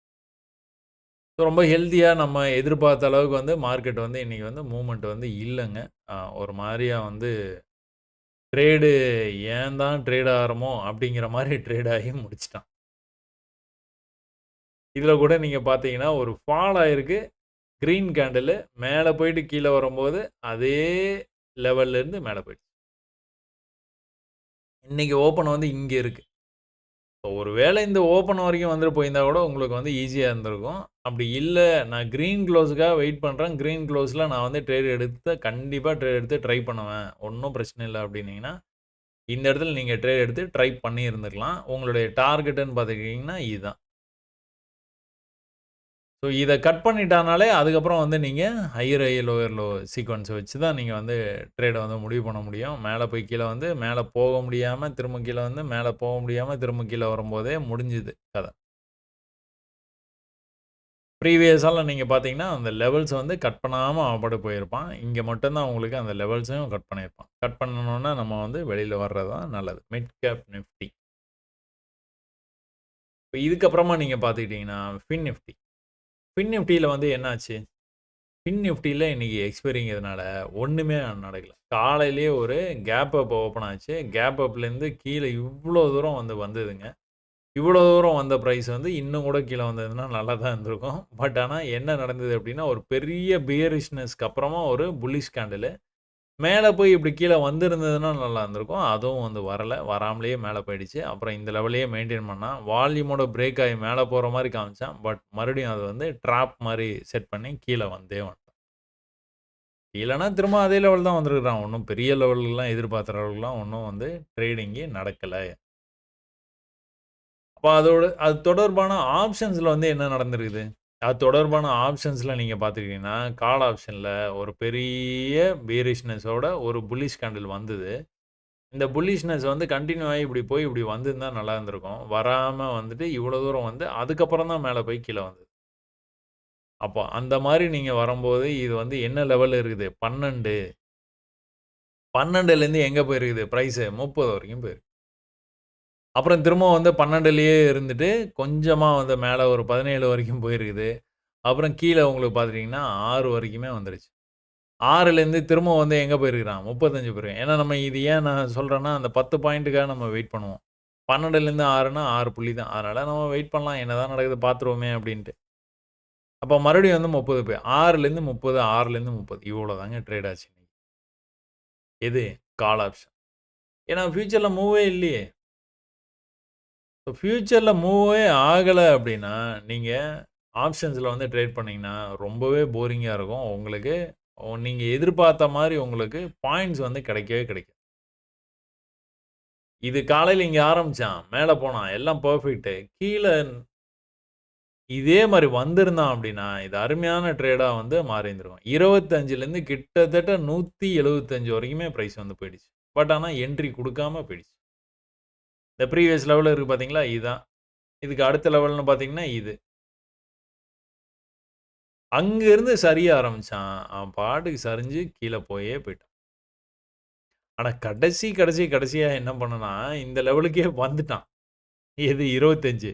ரொம்ப ஹெல்த்தியா நம்ம எதிர்பார்த்த அளவுக்கு மார்க்கெட் இன்னைக்கு மூவ்மெண்ட் இல்லங்க. ஒரு மாரியா ட்ரேடு ஏன் தான் ட்ரேட் ஆகுறோமோ அப்படிங்கிற மாரி ட்ரேட் ஆகி முடிச்சுட்டான். இதுல கூட நீங்க பார்த்தீங்கன்னா, ஒரு ஃபால் ஆயிருக்கு. கிரீன் கேண்டிலு மேல போயிட்டு கீழ வரும்போது, அதே லெவல்ல இருந்து மேல போயிடுச்சு. இன்னைக்கு ஓப்பன் இங்க இருக்கு. ஒரு வேளை இந்த ஓப்பன் வரைக்கும் வந்துட்டு போயிருந்தா கூட உங்களுக்கு ஈஸியா இருந்திருக்கும். அப்படி இல்ல, நான் கிரீன் குளோஸ்க்காக வெயிட் பண்றேன். கிரீன் குளோஸ்ல நான் ட்ரேட் எடுத்து கண்டிப்பா ட்ரேட் எடுத்து ட்ரை பண்ணுவேன். ஒண்ணும் பிரச்சனை இல்ல அப்படின்னீங்கன்னா, இந்த இடத்துல நீங்க ட்ரேட் எடுத்து ட்ரை பண்ணி இருந்திருக்கலாம். உங்களுடைய டார்கெட்ன்னு பார்த்துக்கிட்டீங்கன்னா இதுதான். ஸோ இத கட் பண்ணிட்டானாலே, அதுக்கப்புறம் நீங்க higher high, lower low sequence வச்சு தான் நீங்க ட்ரேட முடிவு பண்ண முடியும். மேல போய் கீழ மேல போக முடியாம, திரும்ப கீழ மேல போக முடியாம, திரும்ப கீழ வரும்போதே முடிஞ்சுது கத. ப்ரீவியஸாலாம் நீங்க பார்த்தீங்கன்னா, அந்த லெவல்ஸ் கட் பண்ணாம அவன் பாட்டுக்கு போயிருப்பான். இங்க மட்டும் தான் உங்களுக்கு அந்த லெவல்ஸையும் கட் பண்ணியிருப்பான். கட் பண்ணணும்னா நம்ம வெளில வர்றது தான் நல்லது. Mid cap Nifty. இப்ப இதுக்கப்புறமா நீங்க பார்த்துக்கிட்டீங்கன்னா, ஃபின் நிஃப்டி. ஃபின் நிஃப்டில என்ன ஆச்சு? ஃபின் நிஃப்டில இன்னைக்கு எக்ஸ்பைரிங்கிறதுனால ஒண்ணுமே நடக்கல. காலையிலேயே ஒரு கேப் அப் ஓப்பன் ஆச்சு. கேப் அப்லேருந்து கீழ இவ்ளோ தூரம் வந்ததுங்க. இவ்ளோ தூரம் வந்த பிரைஸ் இன்னும் கூட கீழ வந்ததுன்னா நல்லா தான் இருந்திருக்கும். பட் ஆனா என்ன நடந்தது அப்டின்னா, ஒரு பெரிய பியரிஷ்னஸ்க்கு அப்புறமா ஒரு புல்லிஷ் கேண்டிலு. மேல போய் இப்டி கீழ வந்திருந்ததுன்னா நல்லா இருந்திருக்கும். அதுவும் வரல. வராமலேயே மேல போயிடுச்சு. அப்புறம் இந்த லெவலயே மெயின்டெயின் பண்ணான். வால்யூமோட பிரேக் ஆயி மேல போற மாரி காமிச்சான். பட் மறுபடியும் அது ட்ராப் மாரி செட் பண்ணி கீழ வந்தே வந்துட்டான். இல்லன்னா திரும்ப அதே லெவல் தான் வந்திருக்கிறான். ஒண்ணும் பெரிய லெவல்லாம் எதிர்பார்க்குற அளவுக்குலாம் ஒண்ணும் ட்ரேடிங்கே நடக்கல. அப்ப அது தொடர்பான ஆப்ஷன்ஸ்ல என்ன நடந்திருக்குது? அது தொடர்பான ஆப்ஷன்ஸ்ல நீங்க பார்த்துக்கிட்டீங்கன்னா, கால் ஆப்ஷன்ல ஒரு பெரிய பியரிஷ்னஸோட ஒரு புல்லிஷ் கேண்டில் வந்தது. இந்த புல்லிஷ்னஸ் கன்டின்யூ ஆயி இப்படி போய் இப்படி வந்திருந்தா நல்லா இருந்திருக்கும். வராம இவ்வளோ தூரம் அதுக்கப்புறம் தான் மேல போய் கீழ வந்தது. அப்போ அந்த மாரி நீங்க வரும்போது, இது என்ன லெவல்ல இருக்குது? 12 12லேருந்து எங்க போயிருக்குது பிரைஸு? 30 வரைக்கும் போயிருக்கு. அப்புறம் திரும்பவும் 12லயே இருந்துட்டு, கொஞ்சமா மேல ஒரு 17 வரைக்கும் போயிருக்குது. அப்புறம் கீழ உங்களுக்கு பார்த்துட்டீங்கன்னா, 6 வரைக்குமே வந்துருச்சு. 6லேருந்து திரும்ப எங்க போயிருக்கிறான்? 35 போயிருக்கான். ஏன்னா நம்ம இது ஏன் நான் சொல்றேன்னா, அந்த 10 பாயிண்ட்டுக்காக நம்ம வெயிட் பண்ணுவோம். 12லேருந்து 6ன்னா 6 புள்ளி தான். அதனால நம்ம வெயிட் பண்ணலாம். என்னதான் நடக்குது பார்த்துருவோமே அப்டின்ட்டு. அப்ப மறுபடியும் 30 6லேருந்து 30, 6லேருந்து 30 இவ்வளோ தாங்க ட்ரேட் ஆச்சு. எது? Call option. ஏன்னா ஃபியூச்சர்ல மூவே இல்லையே. ஃபியூச்சர்ல மூவே ஆகல அப்டின்னா, நீங்க ஆப்ஷன்ஸ்ல வந்து ட்ரேட் பண்ணீங்கன்னா, ரொம்பவே போரிங்கா இருக்கும். உங்களுக்கு நீங்க எதிர்பார்த்த மாரி உங்களுக்கு பாயிண்ட்ஸ் வந்து கிடைக்கவே கிடைக்காது. இது காலையில இங்க ஆரம்பிச்சான். மேல போனான். எல்லாம் பெர்ஃபெக்ட்டு. கீழ இதே மாரி வந்திருந்தான் அப்டின்னா, இது அருமையான ட்ரேடா வந்து மாறி இருந்திருக்கும். 25லேருந்து கிட்டத்தட்ட 175 வரைக்குமே பிரைஸ் வந்து போயிடுச்சு. பட் ஆனா என்ட்ரி குடுக்காம போயிடுச்சு. இந்த ப்ரீவியஸ் லெவல் இருக்கு பார்த்தீங்களா? இதான். இதுக்கு அடுத்த லெவல்ன்னு பார்த்தீங்கன்னா, இது. அங்க இருந்து சரிய ஆரம்பிச்சான். அவன் பாட்டுக்கு சரிஞ்சு கீழ போயே போய்ட்டான். ஆனா கடைசியா என்ன பண்ணான், இந்த லெவலுக்கே வந்துட்டான். எது 25.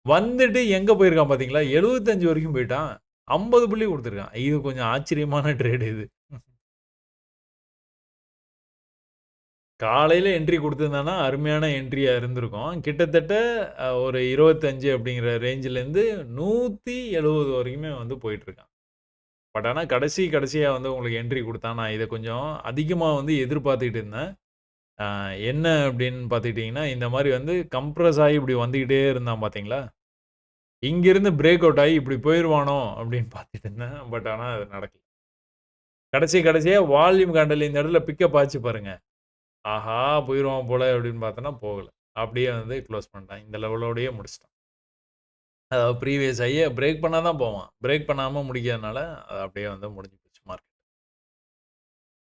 வந்துட்டு எங்க போயிருக்கான் பார்த்தீங்களா? 75 வரைக்கும் போய்ட்டான். 50 புள்ளி குடுத்துருக்கான். இது கொஞ்சம் ஆச்சரியமான ட்ரேட் இது. காலையில என்ட்ரி குடுத்திருந்தான்னா, அருமையான என்ட்ரியா இருந்திருக்கும். கிட்டத்தட்ட ஒரு 25 அப்படிங்கிற ரேஞ்சிலேருந்து 170 வரைக்குமே வந்து போயிட்டுருக்கான். பட் ஆனா கடைசியா வந்து உங்களுக்கு என்ட்ரி குடுத்தான். நான் இத கொஞ்சம் அதிகமா வந்து எதிர்பார்த்துட்டு இருந்தேன். ஆ என்ன அப்படின்னு பார்த்துக்கிட்டீங்கன்னா, இந்த மாரி வந்து கம்ப்ரஸ் ஆகி இப்படி வந்துகிட்டே இருந்தான் பார்த்தீங்களா? இங்கிருந்து பிரேக் அவுட் ஆகி இப்படி போயிருவானோ அப்படின்னு பார்த்துட்டு இருந்தேன். பட் ஆனா அது நடக்கல. கடைசியா வால்யூம் கேண்டில் இந்த இடத்துல பிக்கப் ஆச்சு பாருங்க. ஆஹா! போயிருவான் போல அப்படின்னு பார்த்தோன்னா போகல. அப்படியே வந்து குளோஸ் பண்ணிட்டான். இந்த லெவலோடயே முடிச்சுட்டான். அதாவது ப்ரீவியஸ் ஹைய பிரேக் பண்ணா தான் போவான். பிரேக் பண்ணாம முடிக்காதனால, அது அப்படியே வந்து முடிஞ்சு போச்சு மார்க்கெட்.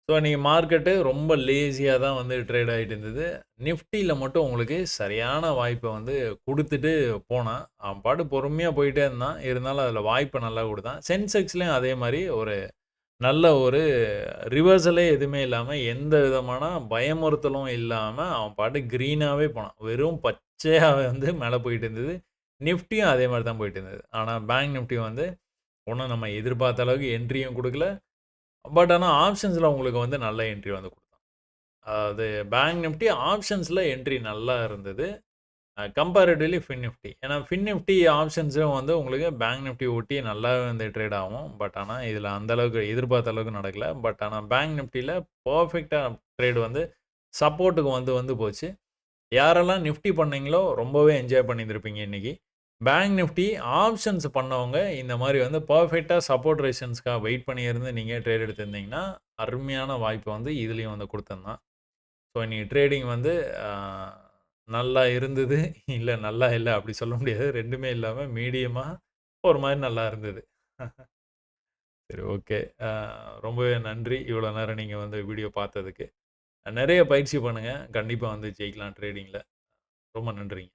ஸோ, இன்னைக்கு மார்க்கெட்டு ரொம்ப லேசியா தான் வந்து ட்ரேட் ஆயிட்டு இருந்தது. நிஃப்டில மட்டும் உங்களுக்கு சரியான வாய்ப்ப வந்து குடுத்துட்டு போனான். அவன் பாட்டுக்கு பொறுமையா போயிட்டே இருந்தான். இருந்தாலும் அதில வாய்ப்ப நல்லா குடுத்தான். சென்செக்ஸ்லயும் அதே மாரி ஒரு நல்ல ஒரு ரிவர்சலே எதுவுமே இல்லாம, எந்த விதமான பயமுறுத்தலும் இல்லாம, அவன் பாட்டுக்கு கிரீனாவே போனான். வெறும் பச்சையா வந்து மேல போயிட்டு இருந்தது. நிஃப்டியும் அதே மாரி தான் போயிட்டு இருந்தது. ஆனா, பேங்க் நிஃப்டி வந்து ஒண்ணும் நம்ம எதிர்பார்த்த அளவுக்கு என்ட்ரியும் குடுக்கல. பட் ஆனா, ஆப்ஷன்ஸ்ல உங்களுக்கு வந்து நல்ல என்ட்ரி வந்து குடுத்தான். அதாவது பேங்க் நிஃப்டி ஆப்ஷன்ஸ்ல என்ட்ரி நல்லா இருந்தது. Comparatively fin Nifty. ஏன்னா ஃபின் நிஃப்டி ஆப்ஷன்ஸும் வந்து உங்களுக்கு பேங்க் நிஃப்டி ஒட்டி நல்லாவே வந்து ட்ரேட் ஆகும். பட் ஆனா, இதில அந்த அளவுக்கு எதிர்பார்த்த அளவுக்கு நடக்கல. பட் ஆனா, பேங்க் நிஃப்டில பெர்ஃபெக்ட்டா ட்ரேட் வந்து சப்போர்ட்‌டுக்கு வந்து வந்து போச்சு. யாரெல்லாம் நிஃப்டி பண்ணீங்களோ, ரொம்பவே என்ஜாய் பண்ணியிருந்திருப்பீங்க இன்னைக்கு. பேங்க் நிஃப்டி ஆப்ஷன்ஸ் பண்ணவங்க, இந்த மாரி வந்து பெர்ஃபெக்ட்டா சப்போர்ட் ரெசிஸ்டன்ஸ்‌க்காக வெயிட் பண்ணியிருந்து நீங்க ட்ரேட் எடுத்திருந்தீங்கன்னா, அருமையான வாய்ப்பு வந்து இதுலயும் வந்து குடுத்திருந்தான். ஸோ இன்னைக்கு ட்ரேடிங் வந்து அ நல்லா இருந்தது. இல்ல நல்லா இல்ல அப்படி சொல்ல முடியாது. 2மே இல்லாம மீடியமா ஒரு மாரி நல்லா இருந்தது. சரி ஓகே. அ ரொம்பவே நன்றி. இவ்வளோ நேரம் நீங்க வந்து வீடியோ பார்த்ததுக்கு. நெறைய பயிற்சி பண்ணுங்க. கண்டிப்பா வந்து ஜெயிக்கலாம் ட்ரேடிங்ல. ரொம்ப நன்றிங்க.